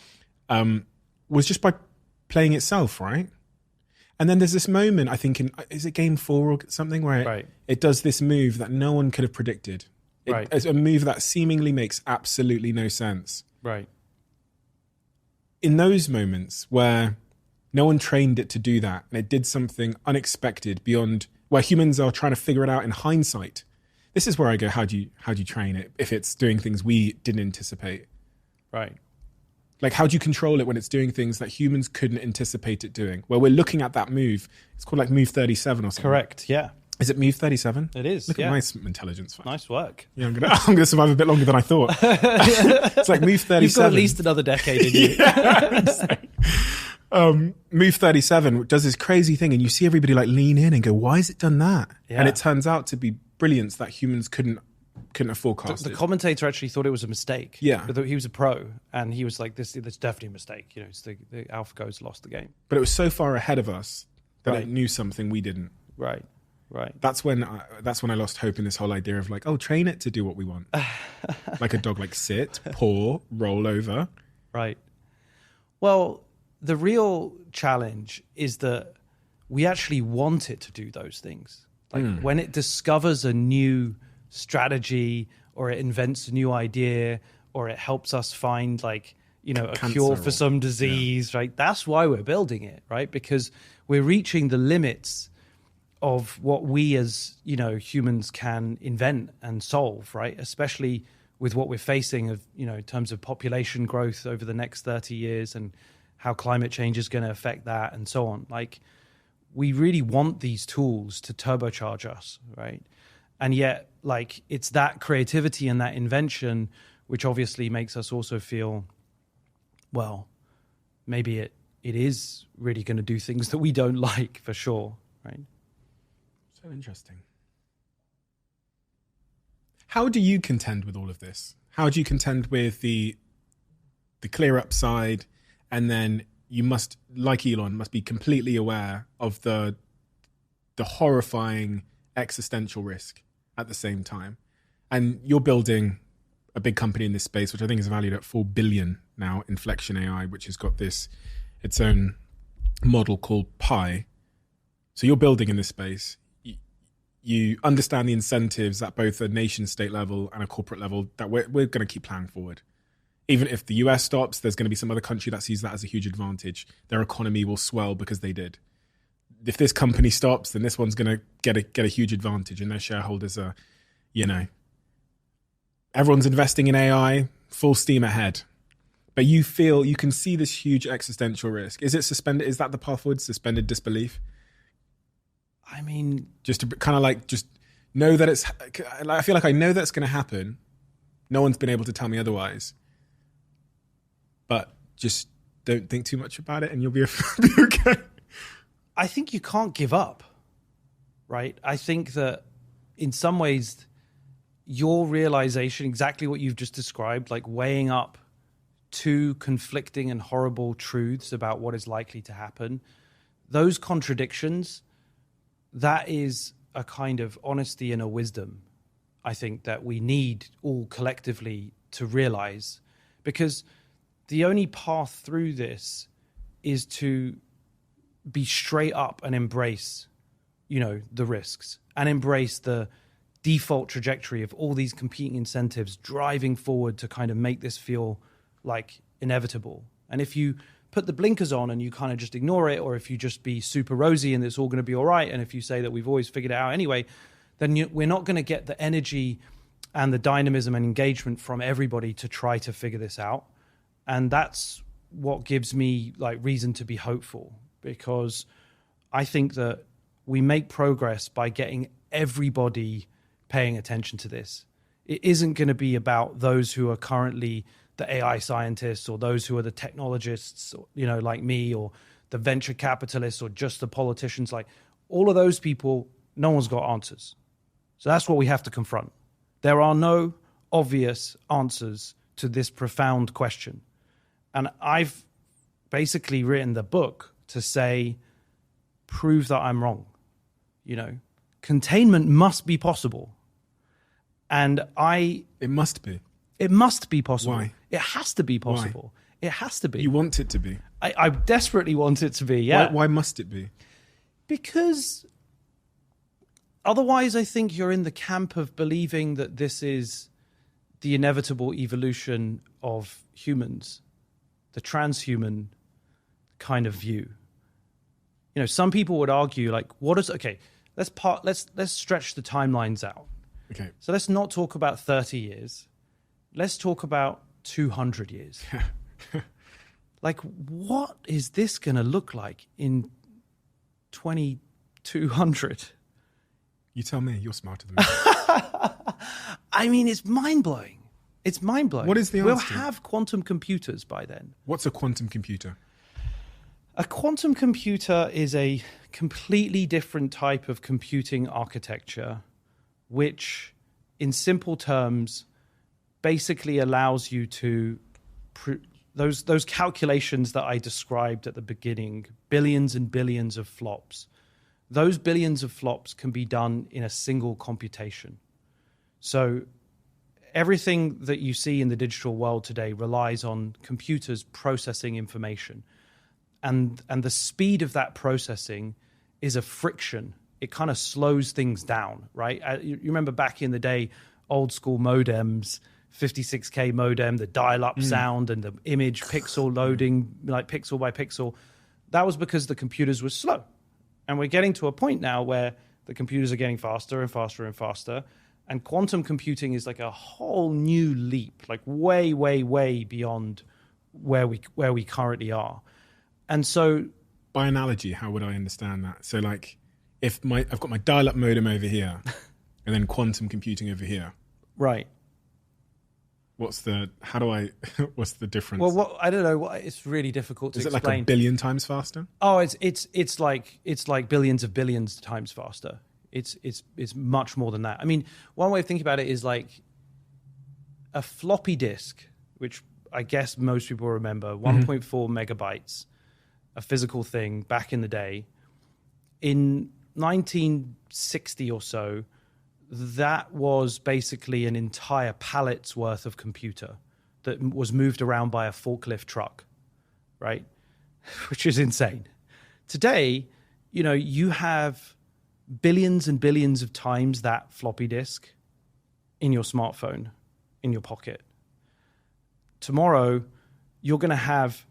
was just by playing itself, right? And then there's this moment, I think, is it game 4 or something, where it does this move that no one could have predicted. It's a move that seemingly makes absolutely no sense. Right. In those moments where no one trained it to do that, and it did something unexpected beyond where humans are trying to figure it out in hindsight. This is where I go, how do you train it if it's doing things we didn't anticipate? Right. Like, how do you control it when it's doing things that humans couldn't anticipate it doing? Well, we're looking at that move. It's called like move 37 or something. Correct, yeah. Is it move 37? It is, Look at my intelligence. Nice work. Yeah, I'm gonna survive a bit longer than I thought. It's like move 37. You've got at least another decade in you. Move 37 does this crazy thing, and you see everybody like lean in and go, why has it done that? Yeah. And it turns out to be brilliance that humans couldn't have forecasted. The commentator actually thought it was a mistake. Yeah. But he was a pro, and he was like, this is definitely a mistake. You know, it's the AlphaGo's lost the game. But it was so far ahead of us that it knew something we didn't. Right. That's when I lost hope in this whole idea of like, oh, train it to do what we want. Like a dog, like sit, paw, roll over. Right. Well, the real challenge is that we actually want it to do those things. Like when it discovers a new strategy, or it invents a new idea, or it helps us find like, you know, a cure for some disease, right? That's why we're building it, right? Because we're reaching the limits of what we as, you know, humans can invent and solve, right? Especially with what we're facing of, you know, in terms of population growth over the next 30 years and how climate change is going to affect that and so on. Like, we really want these tools to turbocharge us, right? And yet, like, it's that creativity and that invention which obviously makes us also feel, well, maybe it is really going to do things that we don't like, for sure, right? So interesting. How do you contend with all of this? How do you contend with the clear upside, and then you must, like Elon, must be completely aware of the horrifying existential risk at the same time? And you're building a big company in this space, which I think is valued at $4 billion now, Inflection AI, which has got its own model called Pi. So you're building in this space. You understand the incentives at both a nation state level and a corporate level that we're going to keep plowing forward. Even if the US stops, there's going to be some other country that sees that as a huge advantage. Their economy will swell because they did. If this company stops, then this one's going to get a huge advantage, and their shareholders are, you know, everyone's investing in AI, full steam ahead. But you can see this huge existential risk. Is it suspended? Is that the path forward? Suspended disbelief? I mean, just to kind of like just know that I feel like I know that's going to happen. No one's been able to tell me otherwise. But just don't think too much about it, and you'll be okay. I think you can't give up, right? I think that in some ways, your realization, exactly what you've just described, like weighing up two conflicting and horrible truths about what is likely to happen, those contradictions, that is a kind of honesty and a wisdom, I think, that we need all collectively to realize. Because the only path through this is to be straight up and embrace, you know, the risks, and embrace the default trajectory of all these competing incentives driving forward to kind of make this feel like inevitable. And if you put the blinkers on and you kind of just ignore it, or if you just be super rosy and it's all going to be all right, and if you say that we've always figured it out anyway, then we're not going to get the energy and the dynamism and engagement from everybody to try to figure this out. And that's what gives me like reason to be hopeful, because I think that we make progress by getting everybody paying attention to this. It isn't going to be about those who are currently the AI scientists or those who are the technologists, like me, or the venture capitalists, or just the politicians. Like all of those people, no one's got answers. So that's what we have to confront. There are no obvious answers to this profound question. And I've basically written the book to say, prove that I'm wrong. Containment must be possible. And It must be. It must be possible. Why? It has to be possible. Why? It has to be. You want it to be. I desperately want it to be, yeah. Why must it be? Because otherwise I think you're in the camp of believing that this is the inevitable evolution of humans, the transhuman kind of view. Some people would argue, like, let's stretch the timelines out. Okay. So let's not talk about 30 years. Let's talk about 200 years. Like, what is this going to look like in 2200? You tell me. You're smarter than me. I mean, it's mind-blowing. It's mind-blowing. What is the answer? We'll have quantum computers by then. What's a quantum computer? A quantum computer is a completely different type of computing architecture, which, in simple terms, basically allows you to those calculations that I described at the beginning, billions and billions of flops. Those billions of flops can be done in a single computation. So everything that you see in the digital world today relies on computers processing information. And the speed of that processing is a friction. It kind of slows things down, right? You remember back in the day, old school modems, 56K modem, the dial-up sound and the image pixel loading, like pixel by pixel. That was because the computers were slow. And we're getting to a point now where the computers are getting faster and faster and faster. And quantum computing is like a whole new leap, like way, way, way beyond where we currently are. And so, by analogy, how would I understand that? So, like, if I've got my dial-up modem over here, and then quantum computing over here, right? What's the difference? Well, I don't know. It's really difficult to explain. Is it like a billion times faster? Oh, it's like billions of billions times faster. It's much more than that. I mean, one way of thinking about it is like a floppy disk, which I guess most people remember, 1.4 megabytes, a physical thing back in the day. In 1960 or so, that was basically an entire pallet's worth of computer that was moved around by a forklift truck, right? Which is insane. Today, you have billions and billions of times that floppy disk in your smartphone, in your pocket. Tomorrow, you're going to have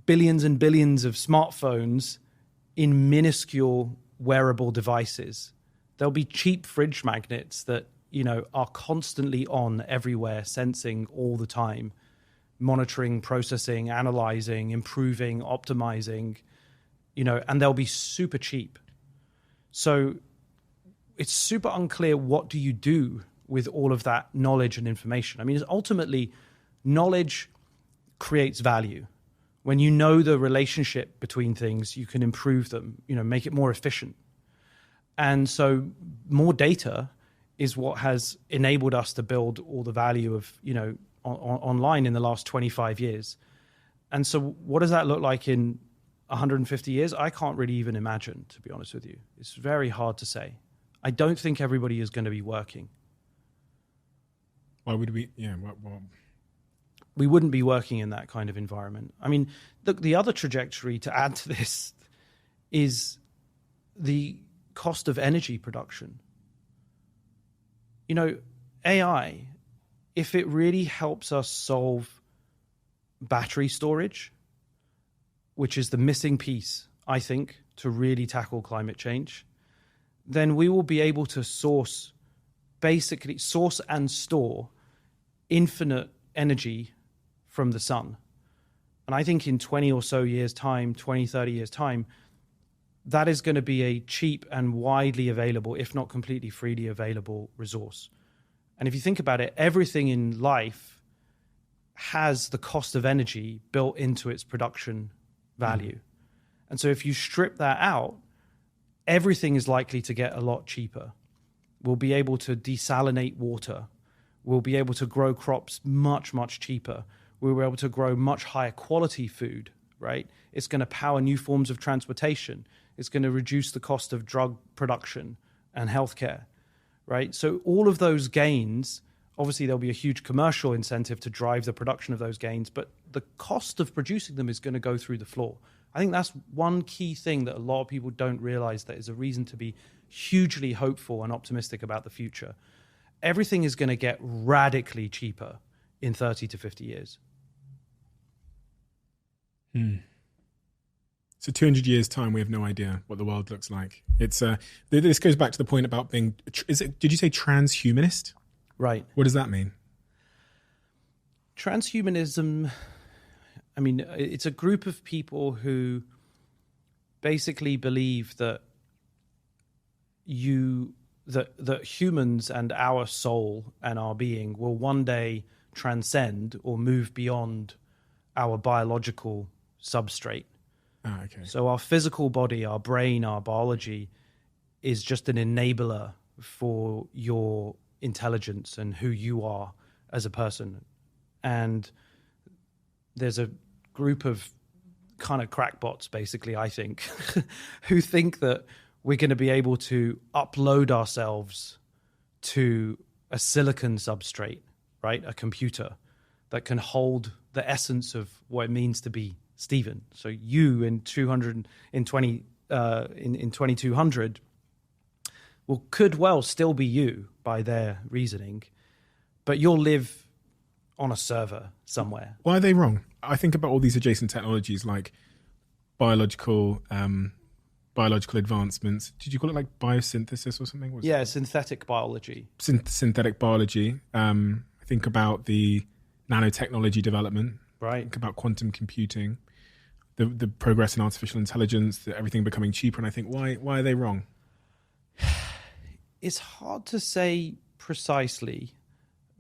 billions and billions of smartphones in minuscule wearable devices. There'll be cheap fridge magnets that, are constantly on everywhere, sensing all the time, monitoring, processing, analyzing, improving, optimizing, and they'll be super cheap. So it's super unclear, what do you do with all of that knowledge and information? I mean, ultimately, knowledge creates value. When you know the relationship between things, you can improve them, make it more efficient. And so more data is what has enabled us to build all the value of, online in the last 25 years. And so what does that look like in 150 years? I can't really even imagine, to be honest with you. It's very hard to say. I don't think everybody is going to be working. Why would we? Yeah. Well. We wouldn't be working in that kind of environment. I mean, the other trajectory to add to this is the cost of energy production. AI, if it really helps us solve battery storage, which is the missing piece, I think, to really tackle climate change, then we will be able to source and store infinite energy from the sun. And I think in 20 or so years' time, 20, 30 years' time, that is going to be a cheap and widely available, if not completely freely available, resource. And if you think about it, everything in life has the cost of energy built into its production value. And so if you strip that out, everything is likely to get a lot cheaper. We'll be able to desalinate water. We'll be able to grow crops much, much cheaper. We'll be able to grow much higher quality food, right? It's going to power new forms of transportation. It's going to reduce the cost of drug production and healthcare, right? So all of those gains, obviously there'll be a huge commercial incentive to drive the production of those gains, but the cost of producing them is going to go through the floor. I think that's one key thing that a lot of people don't realize that is a reason to be hugely hopeful and optimistic about the future. Everything is going to get radically cheaper in 30 to 50 years. So 200 years time, we have no idea what the world looks like. It's this goes back to the point about being, did you say transhumanist? Right. What does that mean? Transhumanism, I mean, it's a group of people who basically believe that that humans and our soul and our being will one day transcend or move beyond our biological substrate. Ah, okay. So our physical body, our brain, our biology is just an enabler for your intelligence and who you are as a person. And there's a group of kind of crackpots, basically, I think, who think that we're going to be able to upload ourselves to a silicon substrate, right? A computer that can hold the essence of what it means to be Steven. So you in 2200 could well still be you by their reasoning, but you'll live on a server somewhere. Why are they wrong? I think about all these adjacent technologies like biological advancements. Did you call it like biosynthesis or something? Yeah, synthetic biology. Synthetic biology. I think about the nanotechnology development. Right. I think about quantum computing, the progress in artificial intelligence, everything becoming cheaper. And I think, why are they wrong? It's hard to say precisely,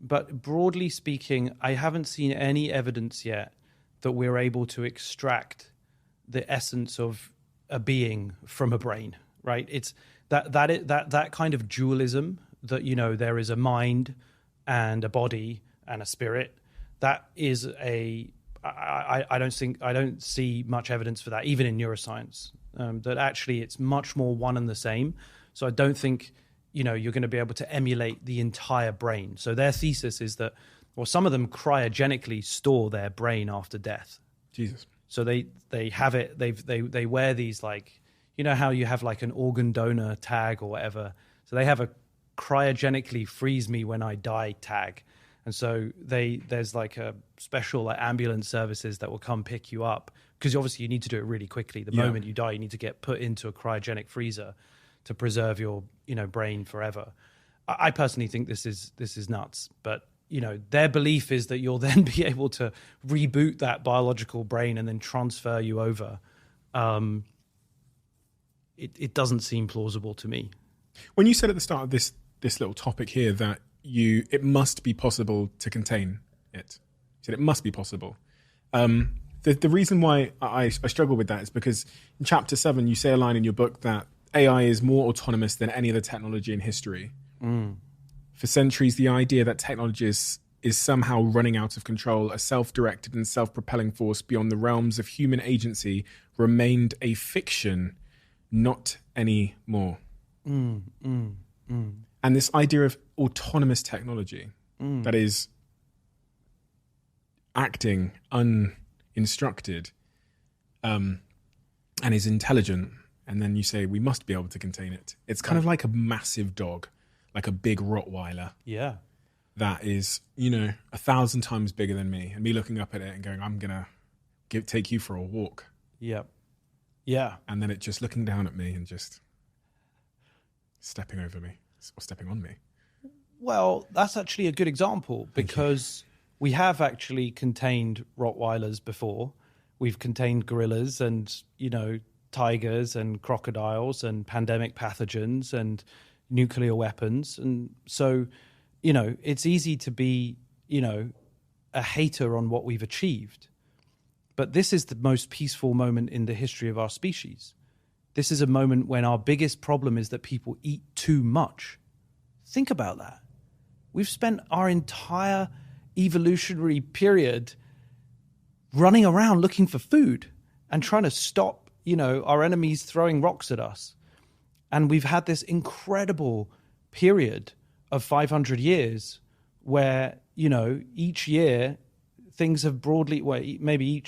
but broadly speaking, I haven't seen any evidence yet that we're able to extract the essence of a being from a brain, right? It's that kind of dualism that, you know, there is a mind and a body and a spirit. That is I don't see much evidence for that, even in neuroscience, that actually it's much more one and the same. So I don't think, you know, you're going to be able to emulate the entire brain. So their thesis is that, well, some of them cryogenically store their brain after death. Jesus. So they have it. They wear these, like, you know how you have like an organ donor tag or whatever. So they have a cryogenically freeze me when I die tag. And so there's like a special like ambulance services that will come pick you up, because obviously you need to do it really quickly. The moment you die, you need to get put into a cryogenic freezer to preserve your, you know, brain forever. I personally think this is nuts, but, you know, their belief is that you'll then be able to reboot that biological brain and then transfer you over. It doesn't seem plausible to me. When you said at the start of this little topic here that it must be possible to contain it, you said it must be possible. The reason why I struggle with that is because in chapter 7, you say a line in your book that AI is more autonomous than any other technology in history. For centuries, the idea that technology is somehow running out of control, a self-directed and self-propelling force beyond the realms of human agency, remained a fiction, not anymore. And this idea of autonomous technology that is acting uninstructed and is intelligent, and then you say we must be able to contain it. It's kind of like a massive dog, like a big Rottweiler. Yeah. That is, you know, 1,000 times bigger than me, and me looking up at it and going, I'm going to take you for a walk. Yep. Yeah. And then it just looking down at me and just stepping over me or stepping on me. Well, that's actually a good example, because we have actually contained Rottweilers before. We've contained gorillas and, you know, tigers and crocodiles and pandemic pathogens and nuclear weapons. And so it's easy to be, a hater on what we've achieved. But this is the most peaceful moment in the history of our species. This is a moment when our biggest problem is that people eat too much. Think about that. We've spent our entire evolutionary period running around looking for food and trying to stop, our enemies throwing rocks at us. And we've had this incredible period of 500 years where, each year things have broadly, well, maybe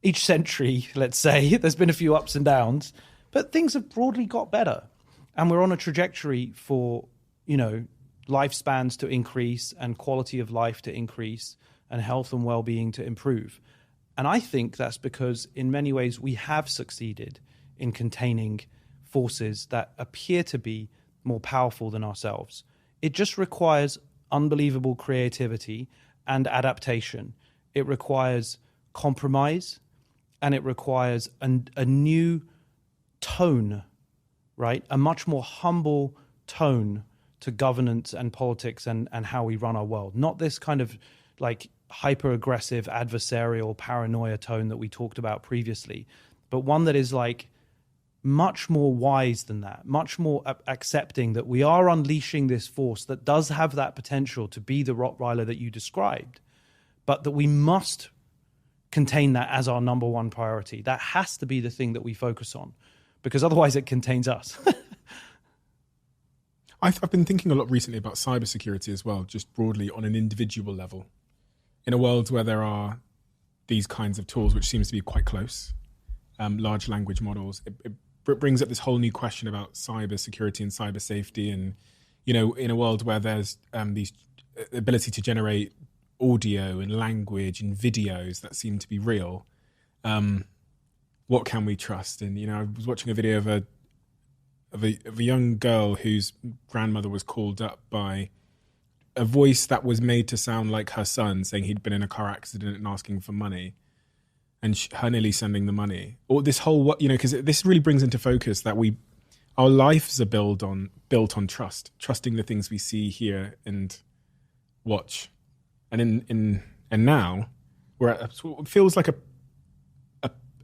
each century, let's say, there's been a few ups and downs, but things have broadly got better. And we're on a trajectory for, lifespans to increase and quality of life to increase and health and well-being to improve. And I think that's because in many ways we have succeeded in containing forces that appear to be more powerful than ourselves. It just requires unbelievable creativity and adaptation. It requires compromise, and it requires a new tone, right? A much more humble tone to governance and politics and how we run our world. Not this kind of like hyper-aggressive, adversarial, paranoia tone that we talked about previously, but one that is like much more wise than that, much more accepting that we are unleashing this force that does have that potential to be the Rottweiler that you described, but that we must contain that as our number one priority. That has to be the thing that we focus on, because otherwise it contains us. I've been thinking a lot recently about cybersecurity as well, just broadly on an individual level. In a world where there are these kinds of tools, which seems to be quite close, large language models, it brings up this whole new question about cybersecurity and cyber safety. And, in a world where there's these ability to generate audio and language and videos that seem to be real, what can we trust? And, I was watching a video of a young girl whose grandmother was called up by a voice that was made to sound like her son, saying he'd been in a car accident and asking for money, and her nearly sending the money. Or this whole, because this really brings into focus that our lives are built on trusting the things we see, hear, and watch. And now we're at it feels like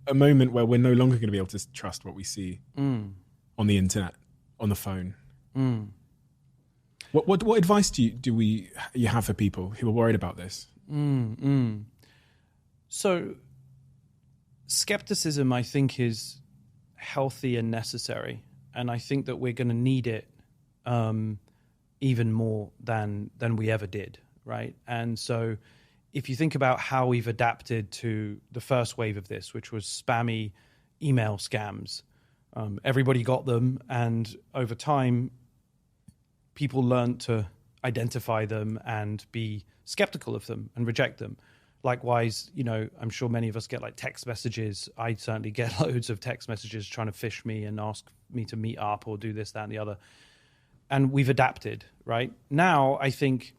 a moment where we're no longer going to be able to trust what we see on the internet, on the phone. What advice do you have for people who are worried about this? So skepticism, I think, is healthy and necessary, and I think that we're going to need it even more than we ever did, right? And so if you think about how we've adapted to the first wave of this, which was spammy email scams, everybody got them, and over time people learned to identify them and be skeptical of them and reject them. Likewise, I'm sure many of us get like text messages. I certainly get loads of text messages trying to phish me and ask me to meet up or do this, that, and the other. And we've adapted, right? Now, I think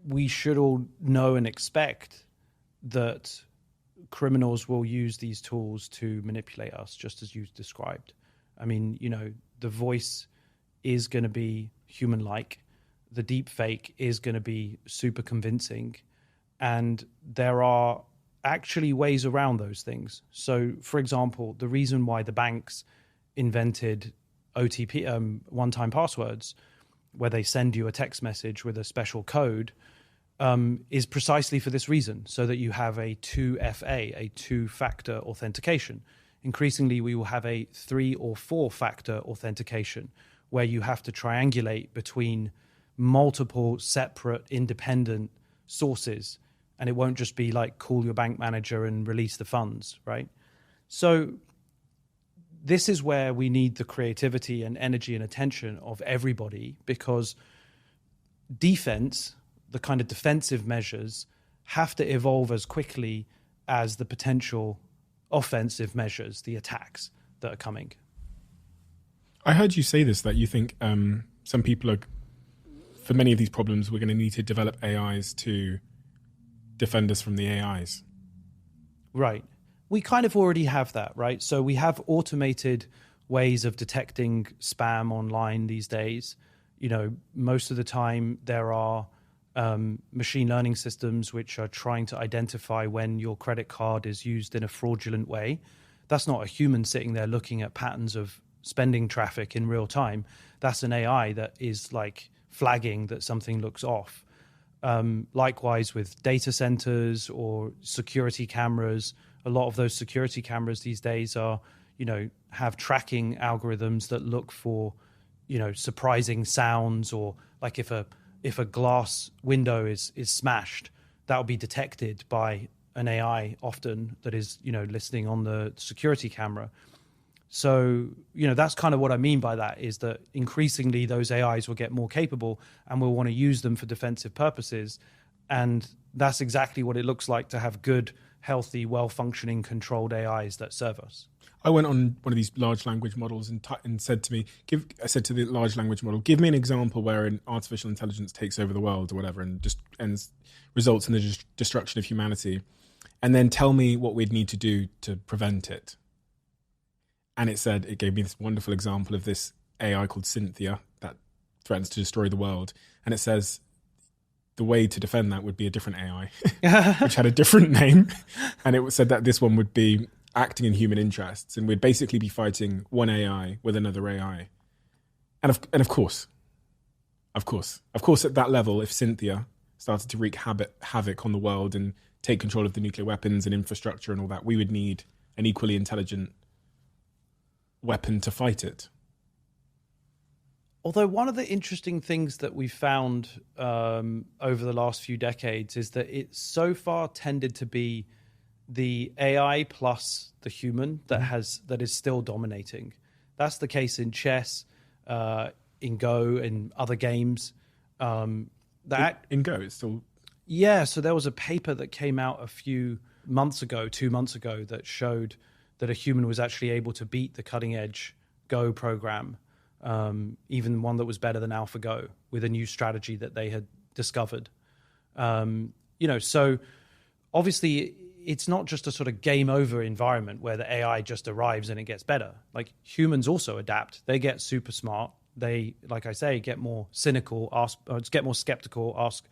we should all know and expect that criminals will use these tools to manipulate us, just as you described. I mean, the voice is going to be human-like. The deep fake is going to be super convincing. And there are actually ways around those things. So, for example, the reason why the banks invented OTP, one-time passwords, where they send you a text message with a special code, is precisely for this reason, so that you have a 2FA, a two-factor authentication. Increasingly, we will have a 3 or 4-factor authentication, where you have to triangulate between multiple separate independent sources, and it won't just be like call your bank manager and release the funds, right? So this is where we need the creativity and energy and attention of everybody, because defense, the kind of defensive measures, have to evolve as quickly as the potential offensive measures, the attacks that are coming. I heard you say this, that you think some people are, for many of these problems, we're going to need to develop AIs to defend us from the AIs. Right. We kind of already have that, right? So we have automated ways of detecting spam online these days. most of the time there are machine learning systems which are trying to identify when your credit card is used in a fraudulent way. That's not a human sitting there looking at patterns of spending traffic in real time. That's an AI that is like flagging that something looks off. Likewise with data centers or security cameras, a lot of those security cameras these days are, have tracking algorithms that look for, surprising sounds, or like if a glass window is smashed, that will be detected by an AI often that is, listening on the security camera. So, that's kind of what I mean by that, is that increasingly those AIs will get more capable and we'll want to use them for defensive purposes. And that's exactly what it looks like to have good, healthy, well-functioning, controlled AIs that serve us. I went on one of these large language models and said to me, I said to the large language model, give me an example where an artificial intelligence takes over the world or whatever and just results in the destruction of humanity. And then tell me what we'd need to do to prevent it. And it gave me this wonderful example of this AI called Cynthia that threatens to destroy the world. And it says the way to defend that would be a different AI, which had a different name. And it said that this one would be acting in human interests. And we'd basically be fighting one AI with another AI. And of course, at that level, if Cynthia started to wreak havoc on the world and take control of the nuclear weapons and infrastructure and all that, we would need an equally intelligent weapon to fight it. Although one of the interesting things that we've found over the last few decades is that it so far tended to be the AI plus the human that is still dominating. That's the case in chess, in Go, in other games. In Go, it's still... Yeah, so there was a paper that came out a few months ago, 2 months ago, that showed that a human was actually able to beat the cutting edge Go program, even one that was better than AlphaGo, with a new strategy that they had discovered. So obviously it's not just a sort of game over environment where the AI just arrives and it gets better. Like, humans also adapt. They get super smart. They, like I say, get more cynical, get more skeptical, ask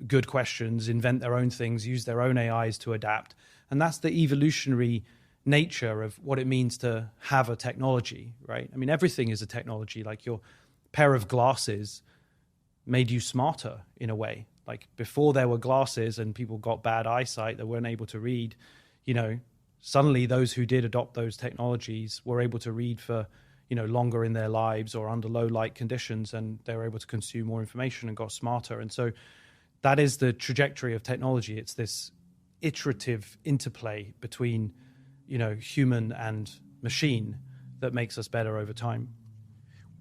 good questions, invent their own things, use their own AIs to adapt. And that's the evolutionary nature of what it means to have a technology, right? I mean, everything is a technology. Like, your pair of glasses made you smarter in a way. Like, before there were glasses and people got bad eyesight, they weren't able to read, suddenly those who did adopt those technologies were able to read for, longer in their lives or under low light conditions, and they were able to consume more information and got smarter. And so that is the trajectory of technology. It's this iterative interplay between, human and machine that makes us better over time.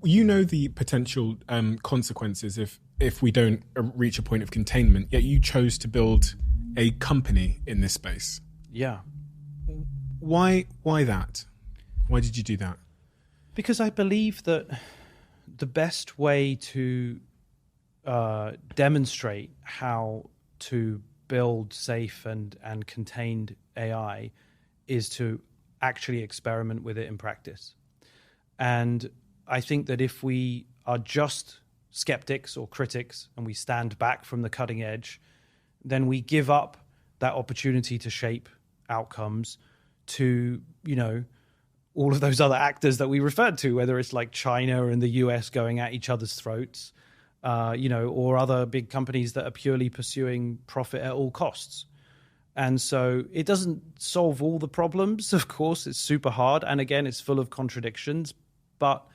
The potential consequences if we don't reach a point of containment, yet you chose to build a company in this space. Yeah. Why that? Why did you do that? Because I believe that the best way to demonstrate how to build safe and contained AI is to actually experiment with it in practice. And I think that if we are just skeptics or critics and we stand back from the cutting edge, then we give up that opportunity to shape outcomes to, all of those other actors that we referred to, whether it's like China and the US going at each other's throats, or other big companies that are purely pursuing profit at all costs. And so it doesn't solve all the problems, of course. It's super hard. And again, it's full of contradictions. But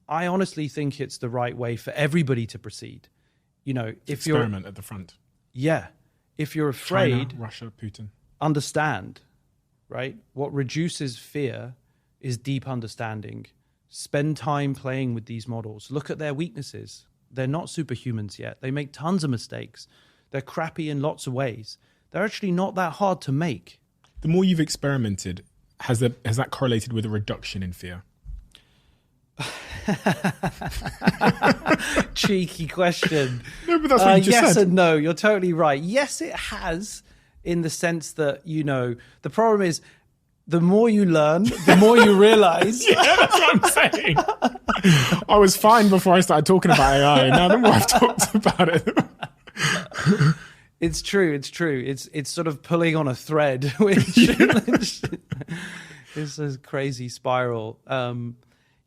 I honestly think it's the right way for everybody to proceed. If experiment at the front. Yeah. If you're afraid, China, Russia, Putin. Understand, right? What reduces fear is deep understanding. Spend time playing with these models. Look at their weaknesses. They're not superhumans yet. They make tons of mistakes. They're crappy in lots of ways. They're actually not that hard to make. The more you've experimented, has that correlated with a reduction in fear? Cheeky question. No, but that's what you just yes said. And no, you're totally right. Yes, it has, in the sense that, the problem is the more you learn, the more you realize. Yeah, that's what I'm saying. I was fine before I started talking about AI. Now the more I've talked about it. It's true. It's sort of pulling on a thread, which is a crazy spiral.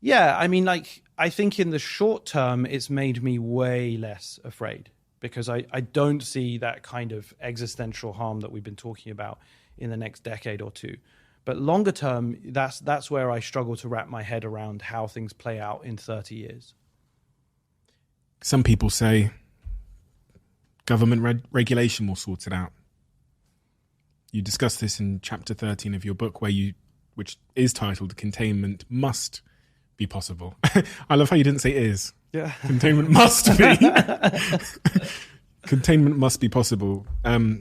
Yeah, I mean, like, I think in the short term, it's made me way less afraid because I don't see that kind of existential harm that we've been talking about in the next decade or two. But longer term, that's where I struggle to wrap my head around how things play out in 30 years. Some people say government regulation will sort it out. You discuss this in chapter 13 of your book, which is titled "Containment Must Be Possible." I love how you didn't say "is." Yeah, containment must be. Containment must be possible.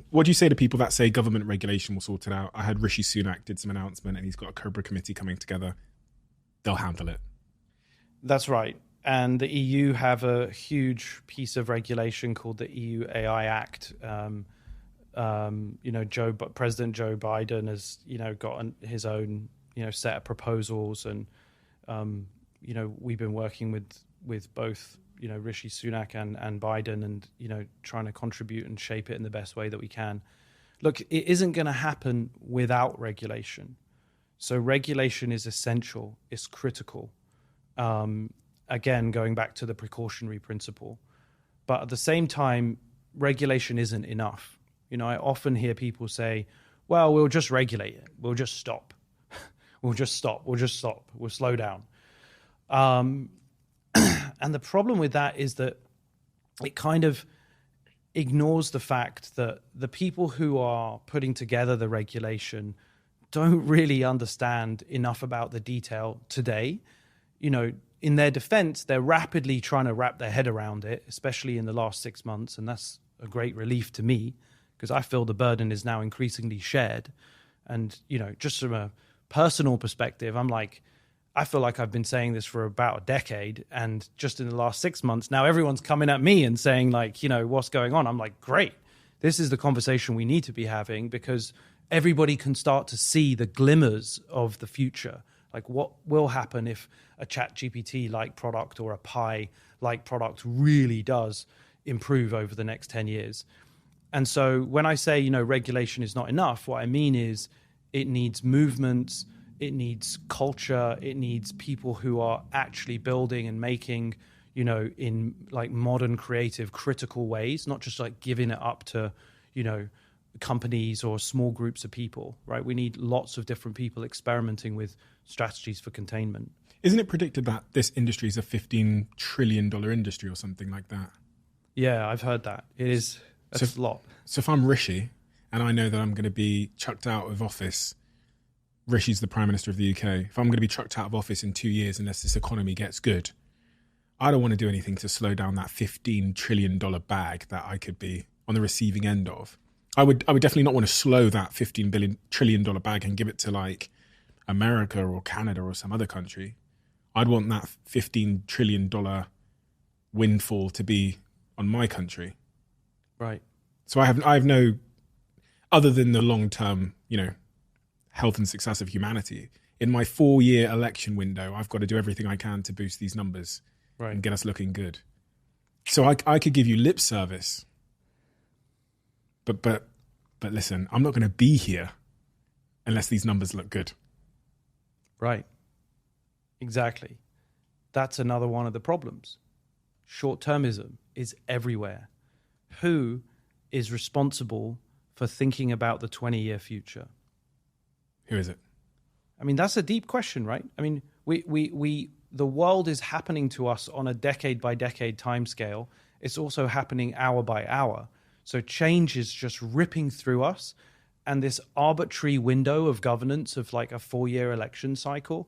What do you say to people that say government regulation will sort it out? I heard Rishi Sunak did some announcement, and he's got a Cobra committee coming together. They'll handle it. That's right. And the EU have a huge piece of regulation called the EU AI Act. President Joe Biden has, got his own, set of proposals, and we've been working with both, Rishi Sunak and Biden, and trying to contribute and shape it in the best way that we can. Look, it isn't going to happen without regulation. So regulation is essential. It's critical. Again, going back to the precautionary principle. But at the same time, regulation isn't enough. I often hear people say, well, we'll just regulate it. We'll just stop. We'll slow down. And the problem with that is that it kind of ignores the fact that the people who are putting together the regulation don't really understand enough about the detail today. In their defense, they're rapidly trying to wrap their head around it, especially in the last 6 months. And that's a great relief to me because I feel the burden is now increasingly shared. And, just from a personal perspective, I feel like I've been saying this for about a decade. And just in the last 6 months, now everyone's coming at me and saying what's going on? I'm like, great. This is the conversation we need to be having because everybody can start to see the glimmers of the future. Like what will happen if a ChatGPT-like product or a Pi-like product really does improve over the next 10 years. And so when I say, regulation is not enough, what I mean is it needs movements, it needs culture, it needs people who are actually building and making, in like modern, creative, critical ways, not just like giving it up to, companies or small groups of people, right? We need lots of different people experimenting with strategies for containment. Isn't it predicted that this industry is a $15 trillion industry or something like that? Yeah, I've heard that. It is. That's a lot. So if I'm Rishi and I know that I'm going to be chucked out of office, Rishi's the Prime Minister of the UK. If I'm going to be chucked out of office in 2 years unless this economy gets good, I don't want to do anything to slow down that $15 trillion bag that I could be on the receiving end of. I would definitely not want to slow that $15 trillion bag and give it to like America or Canada or some other country. I'd want that $15 trillion windfall to be on my country. Right. So I have no, other than the long-term, health and success of humanity. In my 4-year election window, I've got to do everything I can to boost these numbers and get us looking good. So I could give you lip service, but listen, I'm not going to be here unless these numbers look good. Right. Exactly. That's another one of the problems. Short-termism is everywhere. Who is responsible for thinking about the 20-year future? Who is it? I mean, that's a deep question, right? I mean, the world is happening to us on a decade-by-decade timescale. It's also happening hour by hour. So change is just ripping through us. And this arbitrary window of governance of like a 4-year election cycle,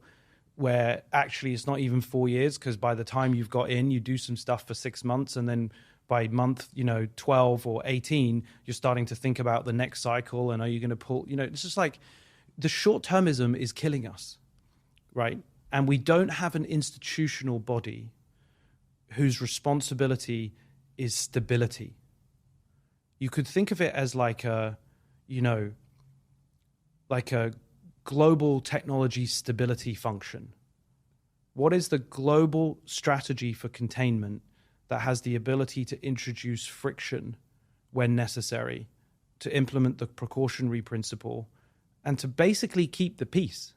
where actually it's not even 4 years, because by the time you've got in, you do some stuff for 6 months, and then by month 12 or 18, you're starting to think about the next cycle, and are you going to pull, it's just like the short-termism is killing us, right? And we don't have an institutional body whose responsibility is stability. You could think of it as like a global technology stability function? What is the global strategy for containment that has the ability to introduce friction when necessary, to implement the precautionary principle, and to basically keep the peace?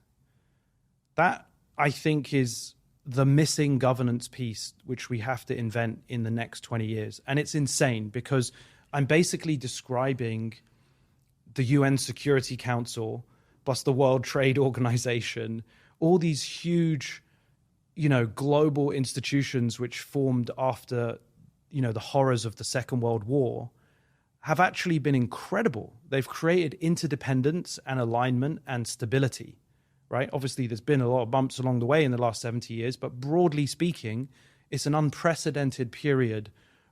That, I think, is the missing governance piece which we have to invent in the next 20 years. And it's insane because I'm basically describing the UN Security Council plus the World Trade Organization, all these huge, global institutions which formed after, the horrors of the Second World War, have actually been incredible. They've created interdependence and alignment and stability, right? Obviously, there's been a lot of bumps along the way in the last 70 years, but broadly speaking, it's an unprecedented period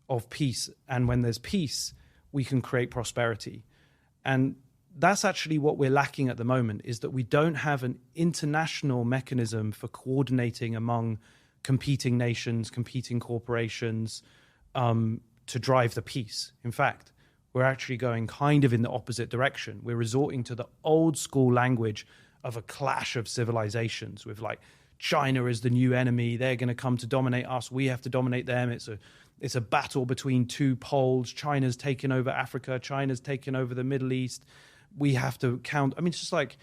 of peace. And when there's peace, we can create prosperity. And that's actually what we're lacking at the moment, is that we don't have an international mechanism for coordinating among competing nations, competing corporations, to drive the peace. In fact, we're actually going kind of in the opposite direction. We're resorting to the old school language of a clash of civilizations with like China is the new enemy. They're going to come to dominate us. We have to dominate them. It's a battle between two poles. China's taken over Africa. China's taken over the Middle East. We have to count. I mean, it's just like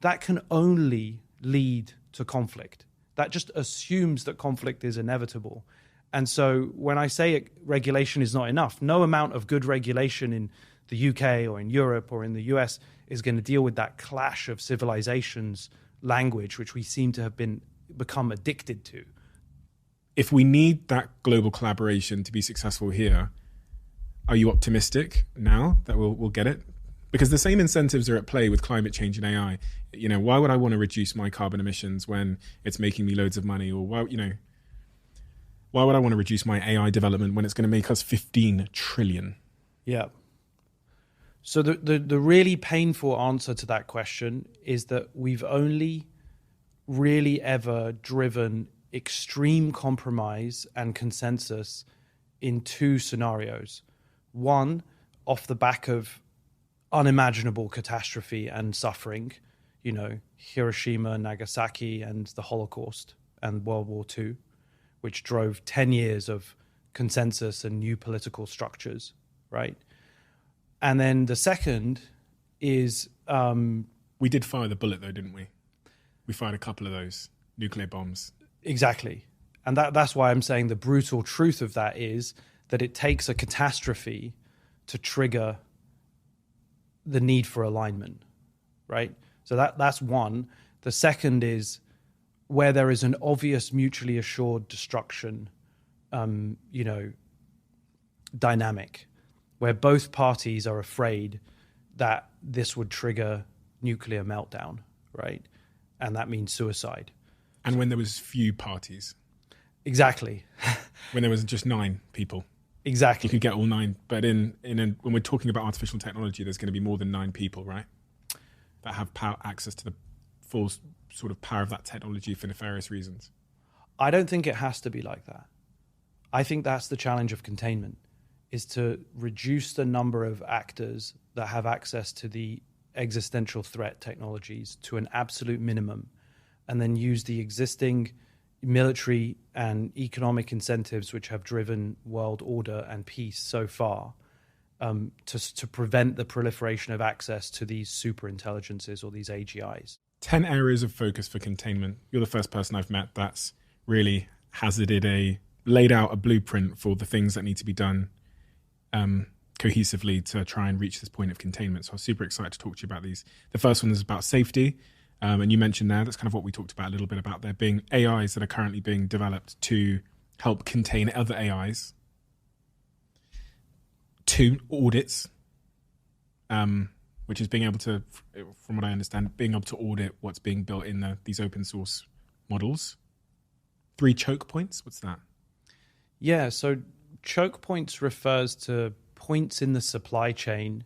that can only lead to conflict. That just assumes that conflict is inevitable. And so when I say regulation is not enough, no amount of good regulation in the UK or in Europe or in the US is going to deal with that clash of civilizations language, which we seem to have become addicted to. If we need that global collaboration to be successful here, are you optimistic now that we'll get it? Because the same incentives are at play with climate change and AI. Why would I want to reduce my carbon emissions when it's making me loads of money? Or why would I want to reduce my AI development when it's going to make us 15 trillion? Yeah. So the really painful answer to that question is that we've only really ever driven extreme compromise and consensus in two scenarios. One, off the back of unimaginable catastrophe and suffering, Hiroshima, Nagasaki, and the Holocaust and World War II, which drove 10 years of consensus and new political structures, right? And then the second is... we did fire the bullet, though, didn't we? We fired a couple of those nuclear bombs. Exactly. And that's why I'm saying the brutal truth of that is that it takes a catastrophe to trigger the need for alignment, right? So that's one. The second is where there is an obvious mutually assured destruction, dynamic, where both parties are afraid that this would trigger nuclear meltdown, right? And that means suicide. And when there was few parties. Exactly. When there was just 9 people. Exactly. You could get all 9. But when we're talking about artificial technology, there's going to be more than 9 people, right? That have access to the full sort of power of that technology for nefarious reasons. I don't think it has to be like that. I think that's the challenge of containment, is to reduce the number of actors that have access to the existential threat technologies to an absolute minimum, and then use the existing military and economic incentives which have driven world order and peace so far to prevent the proliferation of access to these super intelligences or these AGIs. 10 areas of focus for containment. You're the first person I've met that's really laid out a blueprint for the things that need to be done cohesively to try and reach this point of containment. So I'm super excited to talk to you about these. The first one is about safety. And you mentioned that's kind of what we talked about a little bit about there being AIs that are currently being developed to help contain other AIs. 2, audits, which is being able to, from what I understand, being able to audit what's being built in these open source models. 3, choke points. What's that? Yeah, so choke points refers to points in the supply chain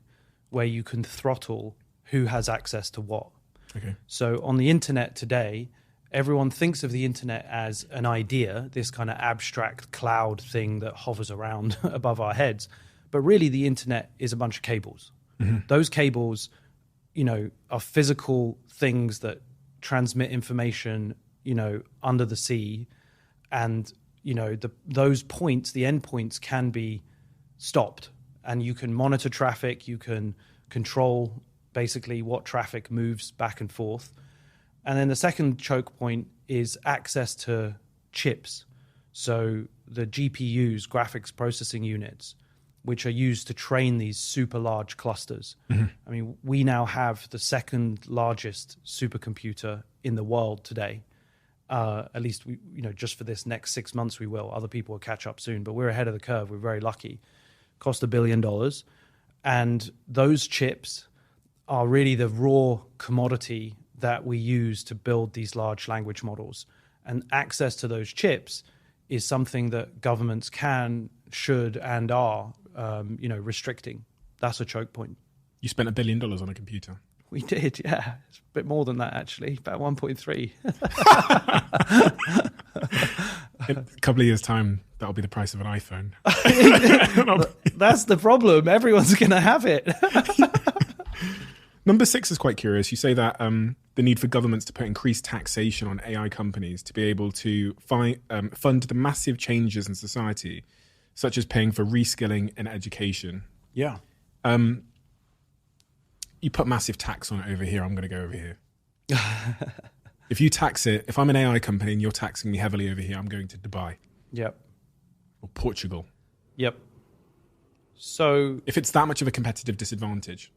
where you can throttle who has access to what. Okay. So on the internet today, everyone thinks of the internet as an idea, this kind of abstract cloud thing that hovers around above our heads. But really the internet is a bunch of cables. Mm-hmm. Those cables are physical things that transmit information, under the sea, and those points, the endpoints, can be stopped, and you can monitor traffic, you can control basically what traffic moves back and forth. And then the second choke point is access to chips, so the GPUs, graphics processing units, which are used to train these super large clusters. Mm-hmm. I mean, we now have the second largest supercomputer in the world today. At least we, just for this next 6 months we will. Other people will catch up soon, but we're ahead of the curve. We're very lucky. Cost $1 billion. And those chips are really the raw commodity that we use to build these large language models. And access to those chips is something that governments can, should, and are, restricting. That's a choke point. You spent $1 billion on a computer. We did, yeah. It's a bit more than that, actually. About 1.3. In a couple of years' time, that'll be the price of an iPhone. That's the problem. Everyone's going to have it. Number 6 is quite curious. You say that the need for governments to put increased taxation on AI companies to be able to fund the massive changes in society, such as paying for reskilling and education. Yeah. You put massive tax on it over here, I'm going to go over here. If you tax it, if I'm an AI company and you're taxing me heavily over here, I'm going to Dubai. Yep. Or Portugal. Yep. So if it's that much of a competitive disadvantage,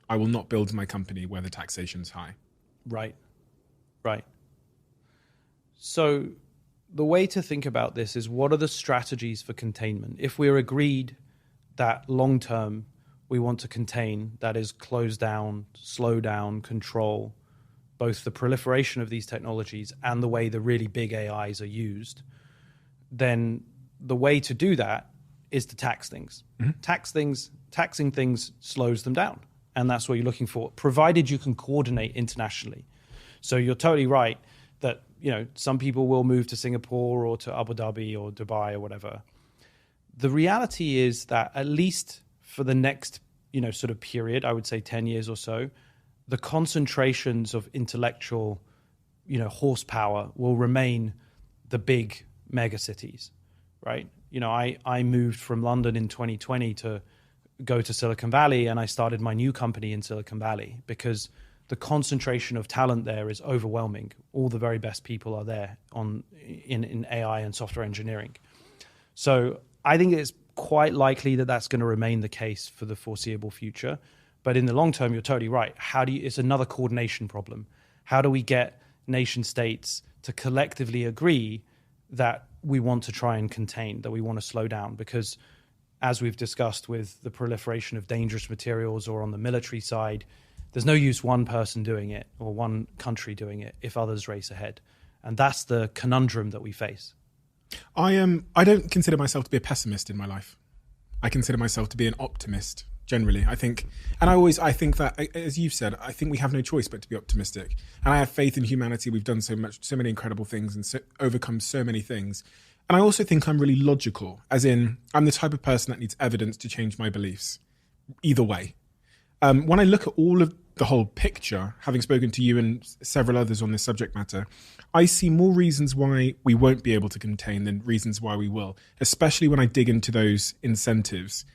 I will not build my company where the taxation's high. Right. So the way to think about this is, what are the strategies for containment? If we're agreed that long term we want to contain, that is close down, slow down, control both the proliferation of these technologies and the way the really big AIs are used, then the way to do that is to tax things. Mm-hmm. Taxing things slows them down. And that's what you're looking for, provided you can coordinate internationally. So you're totally right that, some people will move to Singapore or to Abu Dhabi or Dubai or whatever. The reality is that at least for the next, sort of period, I would say 10 years or so, the concentrations of intellectual, horsepower will remain the big mega cities, right? I moved from London in 2020 to go to Silicon Valley, and I started my new company in Silicon Valley because the concentration of talent there is overwhelming. All the very best people are there in AI and software engineering. So I think it's quite likely that that's going to remain the case for the foreseeable future. But in the long term, you're totally right. It's another coordination problem. How do we get nation states to collectively agree that we want to try and contain, that we want to slow down? Because as we've discussed with the proliferation of dangerous materials or on the military side, there's no use one person doing it or one country doing it if others race ahead. And that's the conundrum that we face. I don't consider myself to be a pessimist in my life. I consider myself to be an optimist generally. I think that, as you've said, I think we have no choice but to be optimistic. And I have faith in humanity. We've done so many incredible things and overcome so many things. And I also think I'm really logical, as in I'm the type of person that needs evidence to change my beliefs. Either way. When I look at all of the whole picture, having spoken to you and several others on this subject matter, I see more reasons why we won't be able to contain than reasons why we will, especially when I dig into those incentives.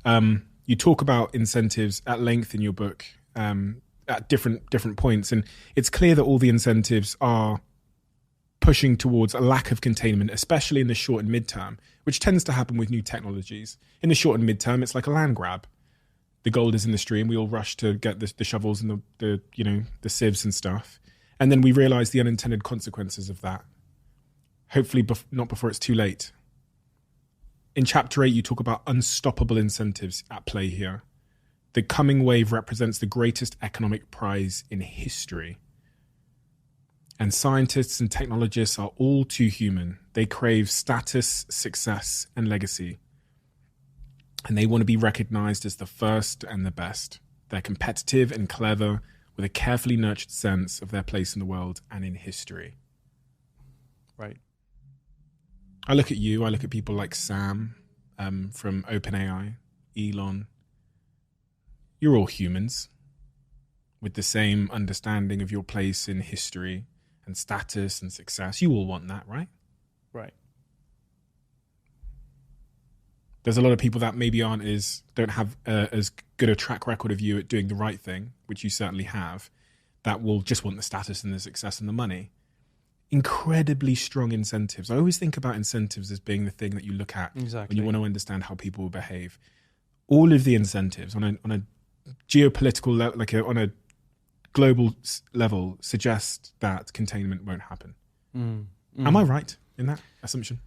You talk about incentives at length in your book at different points, and it's clear that all the incentives are pushing towards a lack of containment, especially in the short and midterm, which tends to happen with new technologies. In the short and midterm, it's like a land grab. The gold is in the stream. We all rush to get the shovels and the sieves and stuff. And then we realize the unintended consequences of that. Hopefully not before it's too late. In chapter 8, you talk about unstoppable incentives at play here. The coming wave represents the greatest economic prize in history. And scientists and technologists are all too human. They crave status, success, and legacy. And they want to be recognized as the first and the best. They're competitive and clever, with a carefully nurtured sense of their place in the world and in history. Right. I look at you, I look at people like Sam from OpenAI, Elon. You're all humans. with the same understanding of your place in history and status and success. You all want that, right? Right. There's a lot of people that maybe don't have as good a track record of you at doing the right thing, which you certainly have, that will just want the status and the success and the money. Incredibly strong incentives. I always think about incentives as being the thing that you look at when you want to understand how people will behave. All of the incentives on a geopolitical level, on a global level, suggest that containment won't happen. Am I right in that assumption?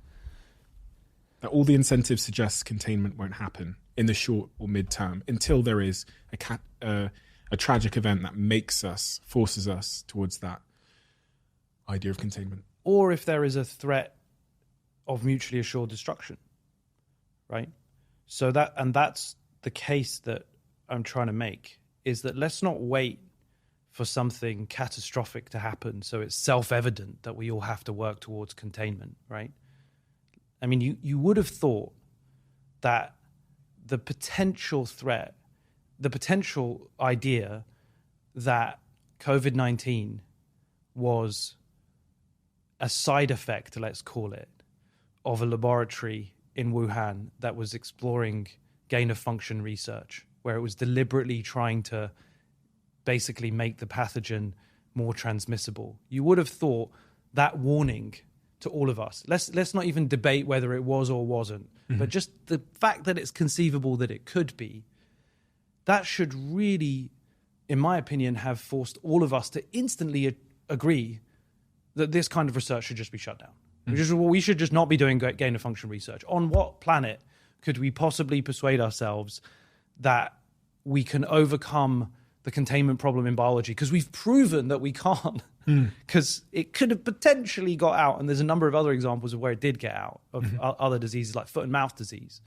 That all the incentives suggest containment won't happen in the short or mid-term until there is a tragic event that forces us towards that idea of containment. Or if there is a threat of mutually assured destruction, right? So that's the case that I'm trying to make, is that let's not wait for something catastrophic to happen so it's self-evident that we all have to work towards containment, right? I mean, you would have thought that the potential threat, the potential idea that COVID-19 was a side effect, let's call it, of a laboratory in Wuhan that was exploring gain-of-function research, where it was deliberately trying to basically make the pathogen more transmissible. You would have thought that warning to all of us, let's not even debate whether it was or wasn't, but just the fact that it's conceivable that it could be, that should really, in my opinion, have forced all of us to instantly agree that this kind of research should just be shut down. We should just not be doing gain-of-function research. On what planet could we possibly persuade ourselves that we can overcome the containment problem in biology? Because we've proven that we can't. Because it could have potentially got out, and there's a number of other examples of where it did get out, of other diseases like foot and mouth disease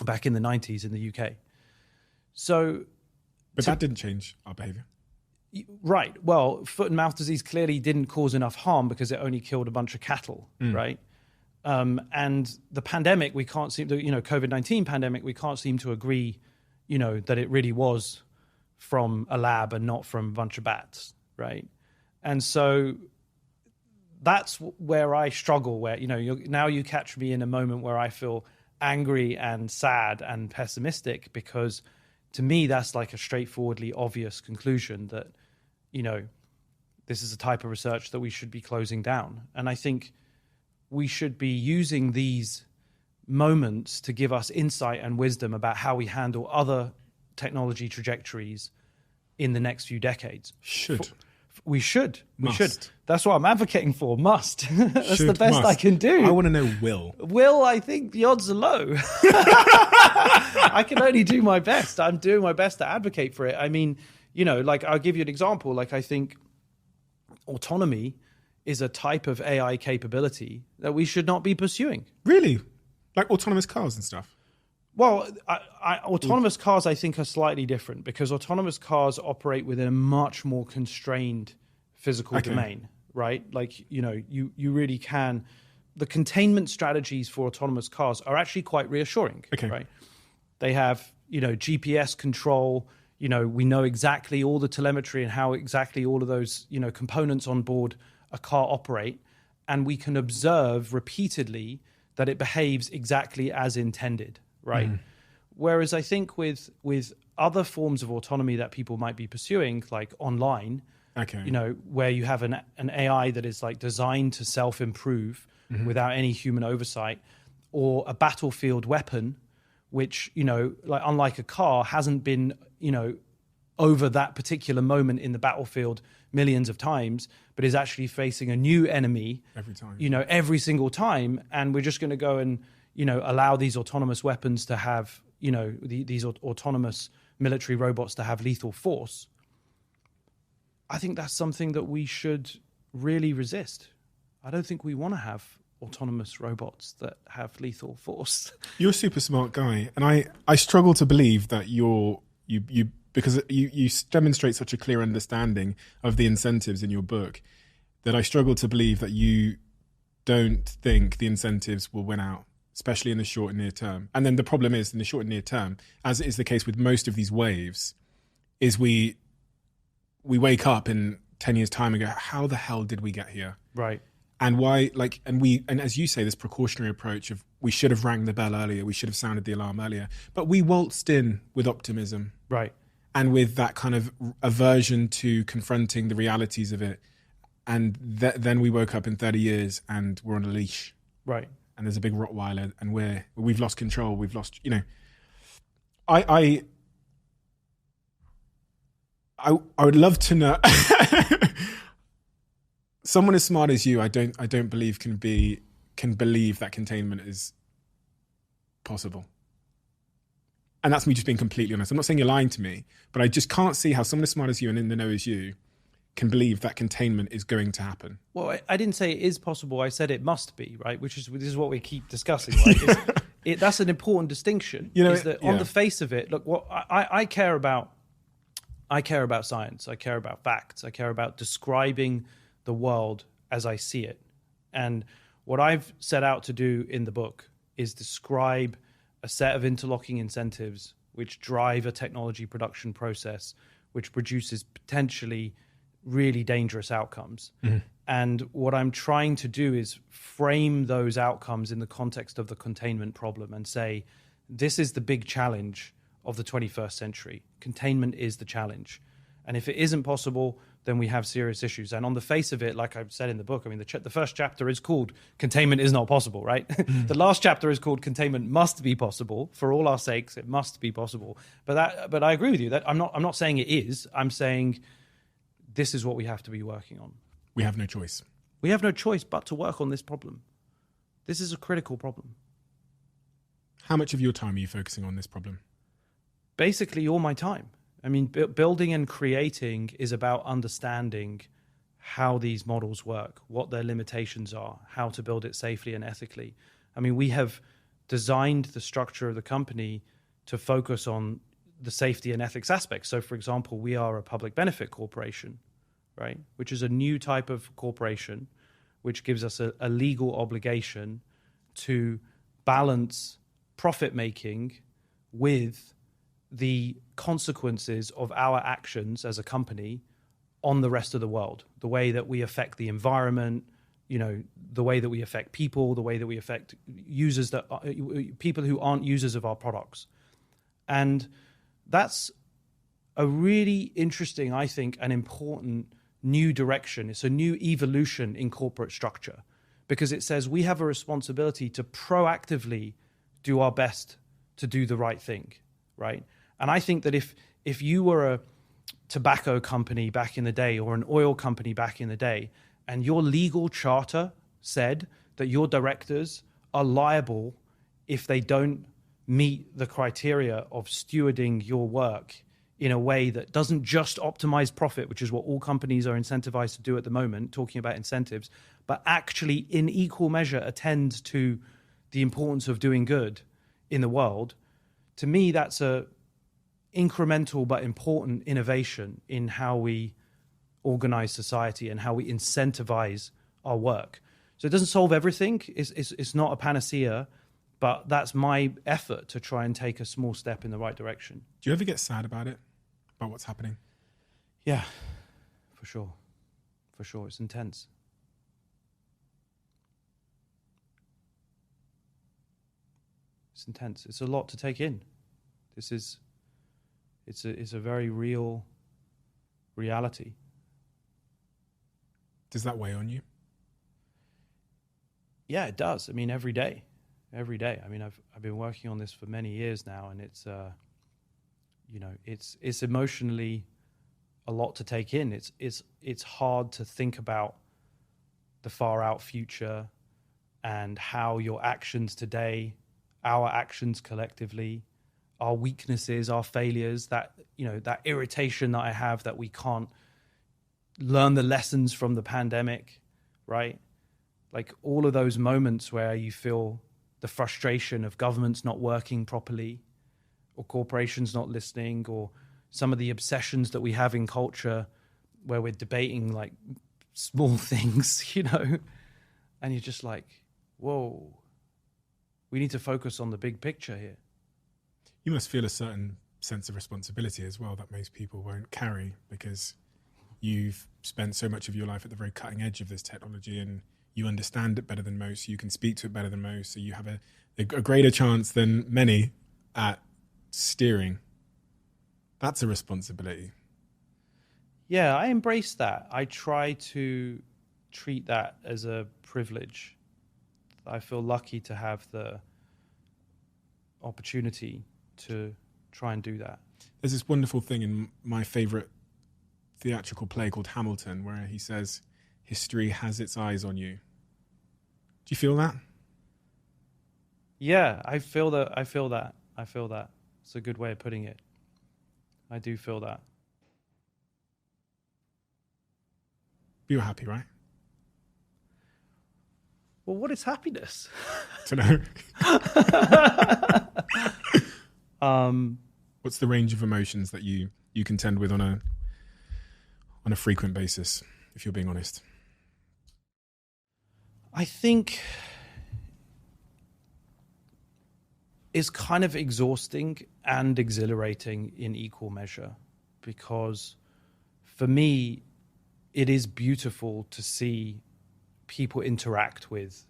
back in the 90s in the UK. But that didn't change our behavior. Right. Well, foot and mouth disease clearly didn't cause enough harm because it only killed a bunch of cattle, right? And the pandemic, we can't seem to, COVID-19 pandemic, we can't seem to agree, that it really was from a lab and not from a bunch of bats, right? And so that's where I struggle, where, now you catch me in a moment where I feel angry and sad and pessimistic, because to me, that's like a straightforwardly obvious conclusion that, this is a type of research that we should be closing down. And I think we should be using these moments to give us insight and wisdom about how we handle other technology trajectories in the next few decades. We should. That's what I'm advocating for. Must. That's the best I can do. I want to know will. Will, I think the odds are low. I can only do my best. I'm doing my best to advocate for it. I mean, I'll give you an example. I think autonomy is a type of AI capability that we should not be pursuing. Really? Like autonomous cars and stuff? Well, autonomous cars, I think, are slightly different, because autonomous cars operate within a much more constrained physical domain, right? Like, you really can. The containment strategies for autonomous cars are actually quite reassuring, right? They have, GPS control. We know exactly all the telemetry and how exactly all of those, components on board a car operate. And we can observe repeatedly that it behaves exactly as intended, right? Whereas I think with other forms of autonomy that people might be pursuing, like online, where you have an AI that is like designed to self-improve without any human oversight, or a battlefield weapon, which, like unlike a car, hasn't been, over that particular moment in the battlefield millions of times, but is actually facing a new enemy every time, every single time. And we're just going to go and, allow these autonomous weapons to have, these autonomous military robots to have lethal force. I think that's something that we should really resist. I don't think we want to have autonomous robots that have lethal force. You're a super smart guy, and I struggle to believe that you because you demonstrate such a clear understanding of the incentives in your book, that I struggle to believe that you don't think the incentives will win out, especially in the short and near term. And then the problem is, in the short and near term, as is the case with most of these waves, is we we wake up in 10 years time and go, how the hell did we get here? Right. And why, and as you say, this precautionary approach of we should have rang the bell earlier, we should have sounded the alarm earlier, but we waltzed in with optimism. Right. And with that kind of aversion to confronting the realities of it. And then we woke up in 30 years and we're on a leash. Right. And there's a big Rottweiler and we've lost control. We've lost, I would love to know someone as smart as you, I don't believe can believe that containment is possible. And that's me just being completely honest. I'm not saying you're lying to me, but I just can't see how someone as smart as you and in the know as you can believe that containment is going to happen. Well, I didn't say it is possible. I said it must be, right? This is what we keep discussing. Right? That's an important distinction. Is that on the face of it, look, what I care about. I care about science. I care about facts. I care about describing the world as I see it. And what I've set out to do in the book is describe a set of interlocking incentives which drive a technology production process which produces potentially really dangerous outcomes. Mm-hmm. And what I'm trying to do is frame those outcomes in the context of the containment problem and say, this is the big challenge of the 21st century. Containment is the challenge. And if it isn't possible, then we have serious issues. And on the face of it, like I've said in the book, I mean, the first chapter is called Containment is Not Possible, right? Mm. The last chapter is called Containment Must Be Possible. For all our sakes, it must be possible. But I agree with you that I'm not saying it is. I'm saying this is what we have to be working on. We have no choice. We have no choice but to work on this problem. This is a critical problem. How much of your time are you focusing on this problem? Basically all my time. I mean, building and creating is about understanding how these models work, what their limitations are, how to build it safely and ethically. I mean, we have designed the structure of the company to focus on the safety and ethics aspects. So, for example, we are a public benefit corporation, right? Which is a new type of corporation, which gives us a legal obligation to balance profit making with the consequences of our actions as a company on the rest of the world, the way that we affect the environment, the way that we affect people, the way that we affect users, people who aren't users of our products. And that's a really interesting, I think, and important new direction. It's a new evolution in corporate structure because it says we have a responsibility to proactively do our best to do the right thing, right? And I think that if you were a tobacco company back in the day or an oil company back in the day, and your legal charter said that your directors are liable if they don't meet the criteria of stewarding your work in a way that doesn't just optimize profit, which is what all companies are incentivized to do at the moment, talking about incentives, but actually in equal measure attend to the importance of doing good in the world. To me, that's a incremental but important innovation in how we organize society and how we incentivize our work. So it doesn't solve everything. It's not a panacea, but that's my effort to try and take a small step in the right direction. Do you ever get sad about it, about what's happening? Yeah, for sure. For sure. It's intense. It's intense. It's a lot to take in. It's a very real reality. Does that weigh on you? Yeah, it does. I mean, every day. I mean, I've been working on this for many years now, and it's it's emotionally a lot to take in. It's hard to think about the far out future and how your actions today, our actions collectively, our weaknesses, our failures, that irritation that I have that we can't learn the lessons from the pandemic, right? Like all of those moments where you feel the frustration of governments not working properly or corporations not listening, or some of the obsessions that we have in culture where we're debating like small things, and you're just like, whoa, we need to focus on the big picture here. You must feel a certain sense of responsibility as well that most people won't carry, because you've spent so much of your life at the very cutting edge of this technology, and you understand it better than most, you can speak to it better than most, so you have a greater chance than many at steering. That's a responsibility. Yeah, I embrace that. I try to treat that as a privilege. I feel lucky to have the opportunity to try and do that. There's this wonderful thing in my favorite theatrical play called Hamilton, where he says, history has its eyes on you. Do you feel that? Yeah, I feel that. It's a good way of putting it. I do feel that. You're happy, right? Well, what is happiness? To know. What's the range of emotions that you contend with on a frequent basis, if you're being honest? I think it's kind of exhausting and exhilarating in equal measure, because for me, it is beautiful to see people interact with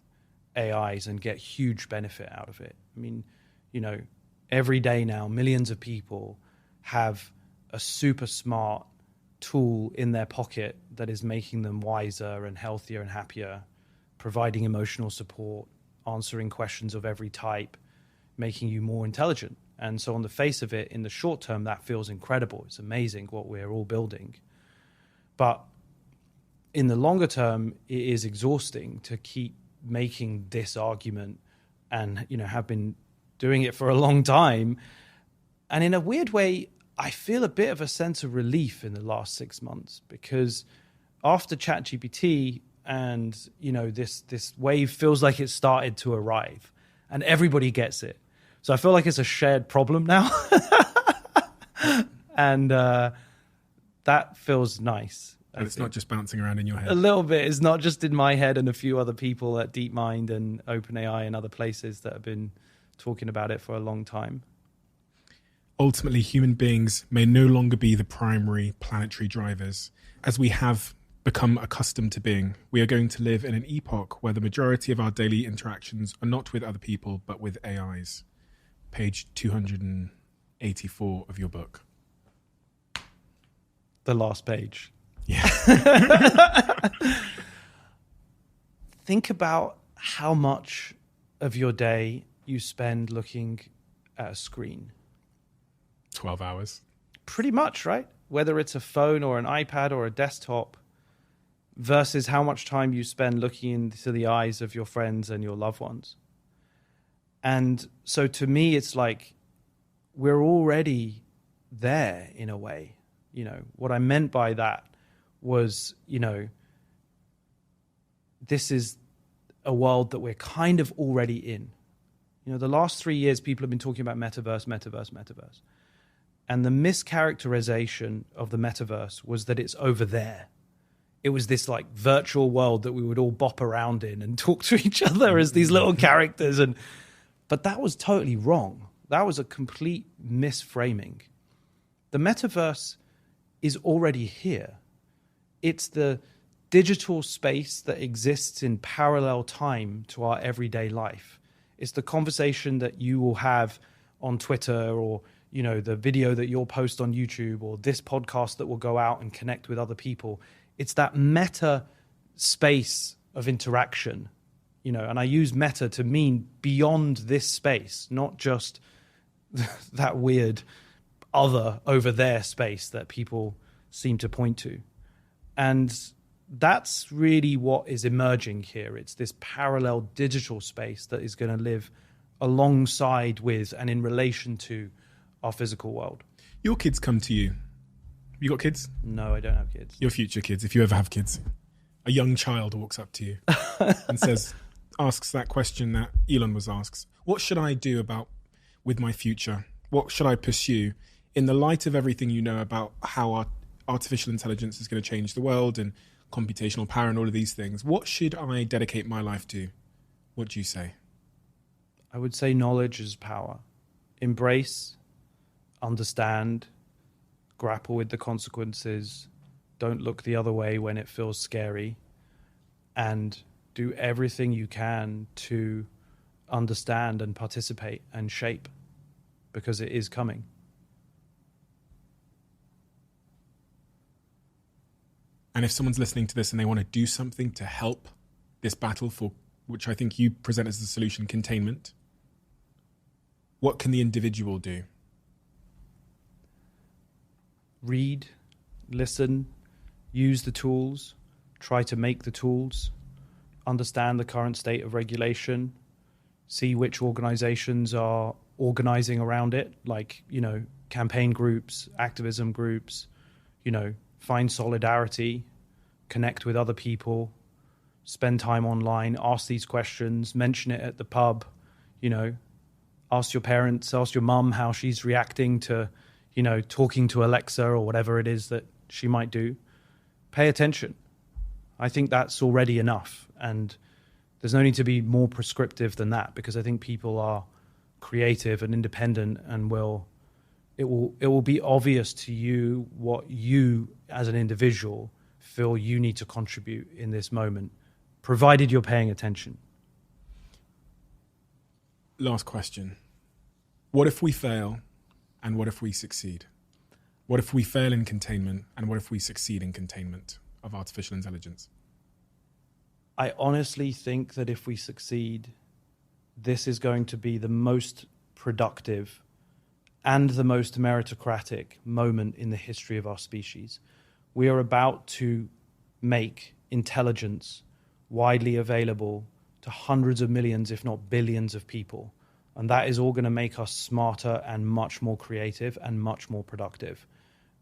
AIs and get huge benefit out of it. I mean, every day now, millions of people have a super smart tool in their pocket that is making them wiser and healthier and happier, providing emotional support, answering questions of every type, making you more intelligent. And so on the face of it, in the short term, that feels incredible. It's amazing what we're all building. But in the longer term, it is exhausting to keep making this argument and, have been doing it for a long time. And in a weird way, I feel a bit of a sense of relief in the last 6 months, because after ChatGPT and, this wave feels like it started to arrive and everybody gets it. So I feel like it's a shared problem now. And that feels nice. And it's not just bouncing around in your head. A little bit. It's not just in my head and a few other people at DeepMind and OpenAI and other places that have been talking about it for a long time. Ultimately, human beings may no longer be the primary planetary drivers, as we have become accustomed to being. We are going to live in an epoch where the majority of our daily interactions are not with other people, but with AIs. Page 284 of your book. The last page. Yeah. Think about how much of your day you spend looking at a screen. 12 hours. Pretty much, right? Whether it's a phone or an iPad or a desktop, versus how much time you spend looking into the eyes of your friends and your loved ones. And so to me, it's like we're already there in a way. What I meant by that was, this is a world that we're kind of already in. The last 3 years, people have been talking about metaverse. And the mischaracterization of the metaverse was that it's over there. It was this like virtual world that we would all bop around in and talk to each other as these little characters. But that was totally wrong. That was a complete misframing. The metaverse is already here. It's the digital space that exists in parallel time to our everyday life. It's the conversation that you will have on Twitter, or, the video that you'll post on YouTube, or this podcast that will go out and connect with other people. It's that meta space of interaction, and I use meta to mean beyond this space, not just that weird other over there space that people seem to point to. And that's really what is emerging here. It's this parallel digital space that is going to live alongside with and in relation to our physical world. Your kids come to you. You got kids? No, I don't have kids. Your future kids, if you ever have kids. A young child walks up to you and asks that question that Elon was asked. What should I do with my future? What should I pursue in the light of everything you know about how our artificial intelligence is going to change the world and computational power and all of these things? What should I dedicate my life to? What do you say? I would say knowledge is power. Embrace, understand, grapple with the consequences, Don't look the other way when it feels scary, and do everything you can to understand and participate and shape, because it is coming. And if someone's listening to this and they want to do something to help this battle, for which I think you present as the solution, containment, what can the individual do? Read, listen, use the tools, try to make the tools, understand the current state of regulation, see which organizations are organizing around it, like, campaign groups, activism groups, find solidarity, connect with other people, spend time online, ask these questions, mention it at the pub, ask your parents, ask your mum how she's reacting to, talking to Alexa or whatever it is that she might do. Pay attention. I think that's already enough. And there's no need to be more prescriptive than that, because I think people are creative and independent, and it will be obvious to you what you as an individual feel you need to contribute in this moment, provided you're paying attention. Last question. What if we fail, and what if we succeed? What if we fail in containment, and what if we succeed in containment of artificial intelligence? I honestly think that if we succeed, this is going to be the most productive and the most meritocratic moment in the history of our species. We are about to make intelligence widely available to hundreds of millions, if not billions of people. And that is all going to make us smarter and much more creative and much more productive.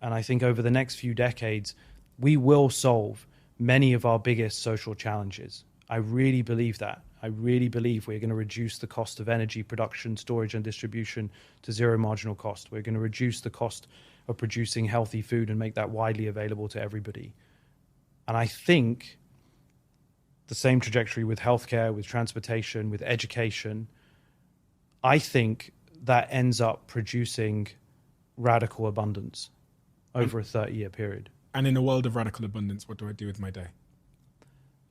And I think over the next few decades, we will solve many of our biggest social challenges. I really believe that. I really believe we're going to reduce the cost of energy production, storage, and distribution to zero marginal cost. We're going to reduce the cost of producing healthy food and make that widely available to everybody. And I think the same trajectory with healthcare, with transportation, with education, I think that ends up producing radical abundance over a 30-year period. And in a world of radical abundance, what do I do with my day?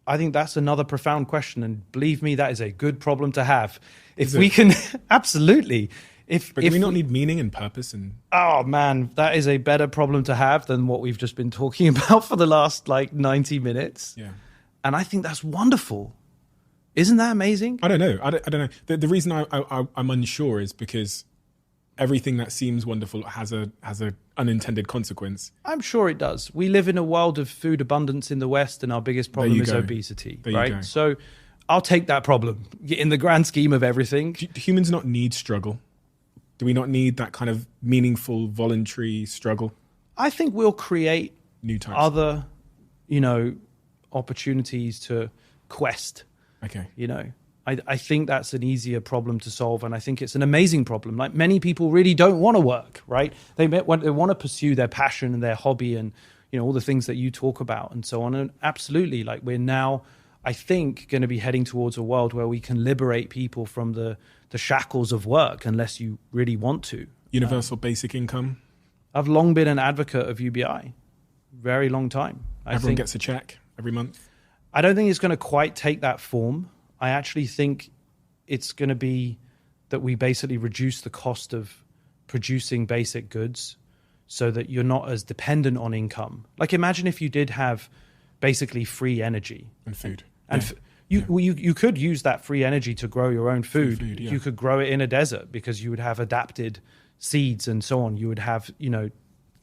I think that's another profound question. And believe me, that is a good problem to have. If we can, absolutely. But do we not need meaning and purpose? Oh man, that is a better problem to have than what we've just been talking about for the last 90 minutes. Yeah. And I think that's wonderful. Isn't that amazing? I don't know. I don't know. The reason I'm unsure is because everything that seems wonderful has a unintended consequence. I'm sure it does. We live in a world of food abundance in the West, and our biggest problem is obesity, right? So I'll take that problem in the grand scheme of everything. Do humans not need struggle? Do we not need that kind of meaningful, voluntary struggle? I think we'll create new types. Other, opportunities to quest. Okay. I think that's an easier problem to solve, and I think it's an amazing problem. Like, many people really don't want to work, right? They want to pursue their passion and their hobby, and all the things that you talk about and so on. And absolutely, we're now, I think, going to be heading towards a world where we can liberate people from the shackles of work, unless you really want to. Universal basic income. I've long been an advocate of UBI, very long time. Everyone gets a check every month. I don't think it's going to quite take that form. I actually think it's going to be that we basically reduce the cost of producing basic goods so that you're not as dependent on income. Imagine if you did have basically free energy. And food. And you could use that free energy to grow your own food. Yeah. You could grow it in a desert because you would have adapted seeds and so on. You would have,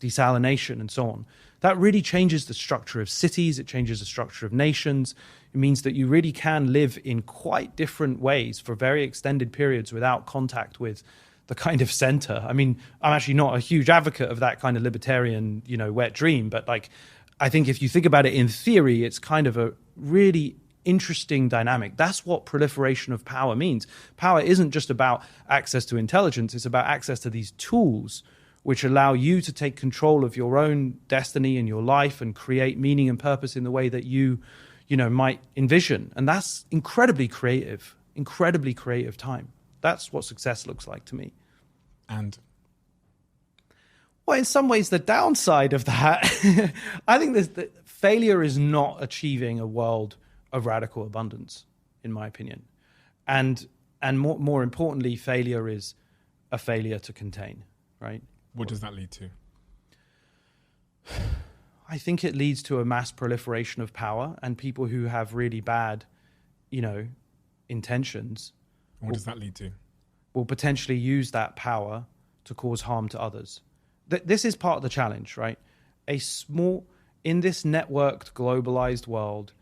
desalination and so on. That really changes the structure of cities. It changes the structure of nations. It means that you really can live in quite different ways for very extended periods without contact with the kind of center. I mean, I'm actually not a huge advocate of that kind of libertarian, wet dream, but I think if you think about it in theory, it's kind of a really interesting dynamic. That's what proliferation of power means. Power isn't just about access to intelligence. It's about access to these tools which allow you to take control of your own destiny and your life and create meaning and purpose in the way that you might envision. And that's incredibly creative time. That's what success looks like to me. And Well, in some ways, the downside of that, I think that failure is not achieving a world of radical abundance, in my opinion. And more importantly, failure is a failure to contain, right? What does that lead to? I think it leads to a mass proliferation of power, and people who have really bad, intentions. What does that lead to? Will potentially use that power to cause harm to others. This is part of the challenge, right? In this networked, globalized world,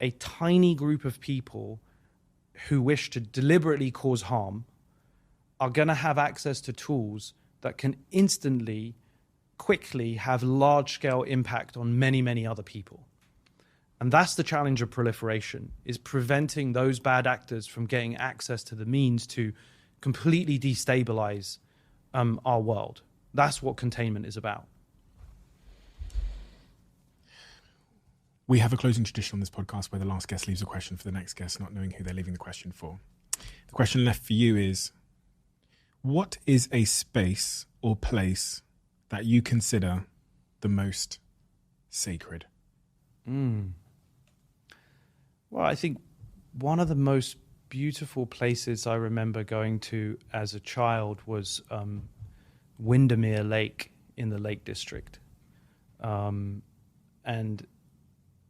a tiny group of people who wish to deliberately cause harm are going to have access to tools that can instantly, quickly have large-scale impact on many, many other people. And that's the challenge of proliferation, is preventing those bad actors from getting access to the means to completely destabilize our world. That's what containment is about. We have a closing tradition on this podcast where the last guest leaves a question for the next guest, not knowing who they're leaving the question for. The question left for you is, what is a space or place that you consider the most sacred? Well, I think one of the most beautiful places I remember going to as a child was Windermere Lake in the Lake District. And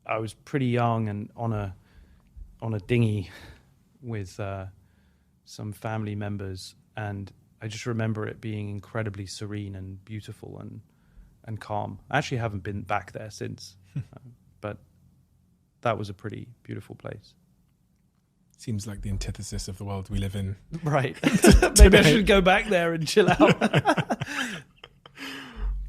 I was pretty young and on a dinghy with some family members, and I just remember it being incredibly serene and beautiful and calm. I actually haven't been back there since, but that was a pretty beautiful place. Seems like the antithesis of the world we live in. Right. Maybe I should go back there and chill out.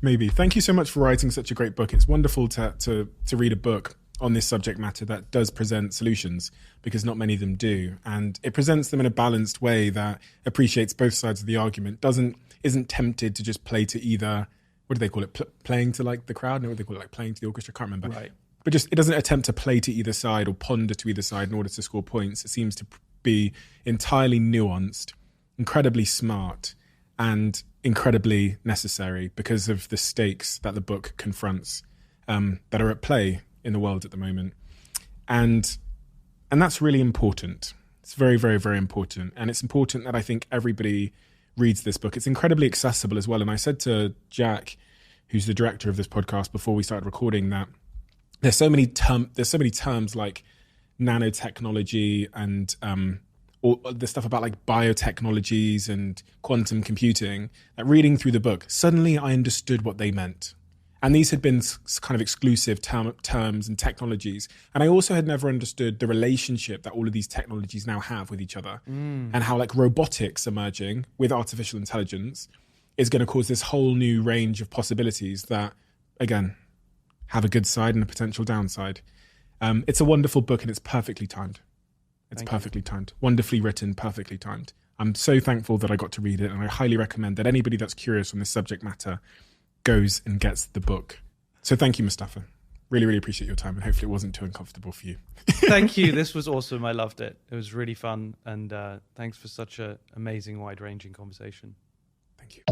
Maybe. Thank you so much for writing such a great book. It's wonderful to read a book on this subject matter that does present solutions, because not many of them do. And it presents them in a balanced way that appreciates both sides of the argument, isn't tempted to just play to either, what do they call it? Playing to like the crowd? No, what do they call it? Like playing to the orchestra? I can't remember. Right. But just, it doesn't attempt to play to either side or ponder to either side in order to score points. It seems to be entirely nuanced, incredibly smart, and incredibly necessary because of the stakes that the book confronts that are at play in the world at the moment. And that's really important. It's very, very, very important. And it's important that I think everybody reads this book. It's incredibly accessible as well. And I said to Jack, who's the director of this podcast, before we started recording, that there's so many terms like nanotechnology and all the stuff about like biotechnologies and quantum computing, that reading through the book, suddenly I understood what they meant. And these had been kind of exclusive terms and technologies. And I also had never understood the relationship that all of these technologies now have with each other, and how like robotics emerging with artificial intelligence is going to cause this whole new range of possibilities that, again, have a good side and a potential downside. It's a wonderful book and it's perfectly timed. It's perfectly timed. Wonderfully written, perfectly timed. I'm so thankful that I got to read it, and I highly recommend that anybody that's curious on this subject matter goes and gets the book. So thank you, Mustafa. Really, really appreciate your time, and hopefully it wasn't too uncomfortable for you. Thank you. This was awesome. I loved it. It was really fun, and thanks for such an amazing, wide-ranging conversation. Thank you.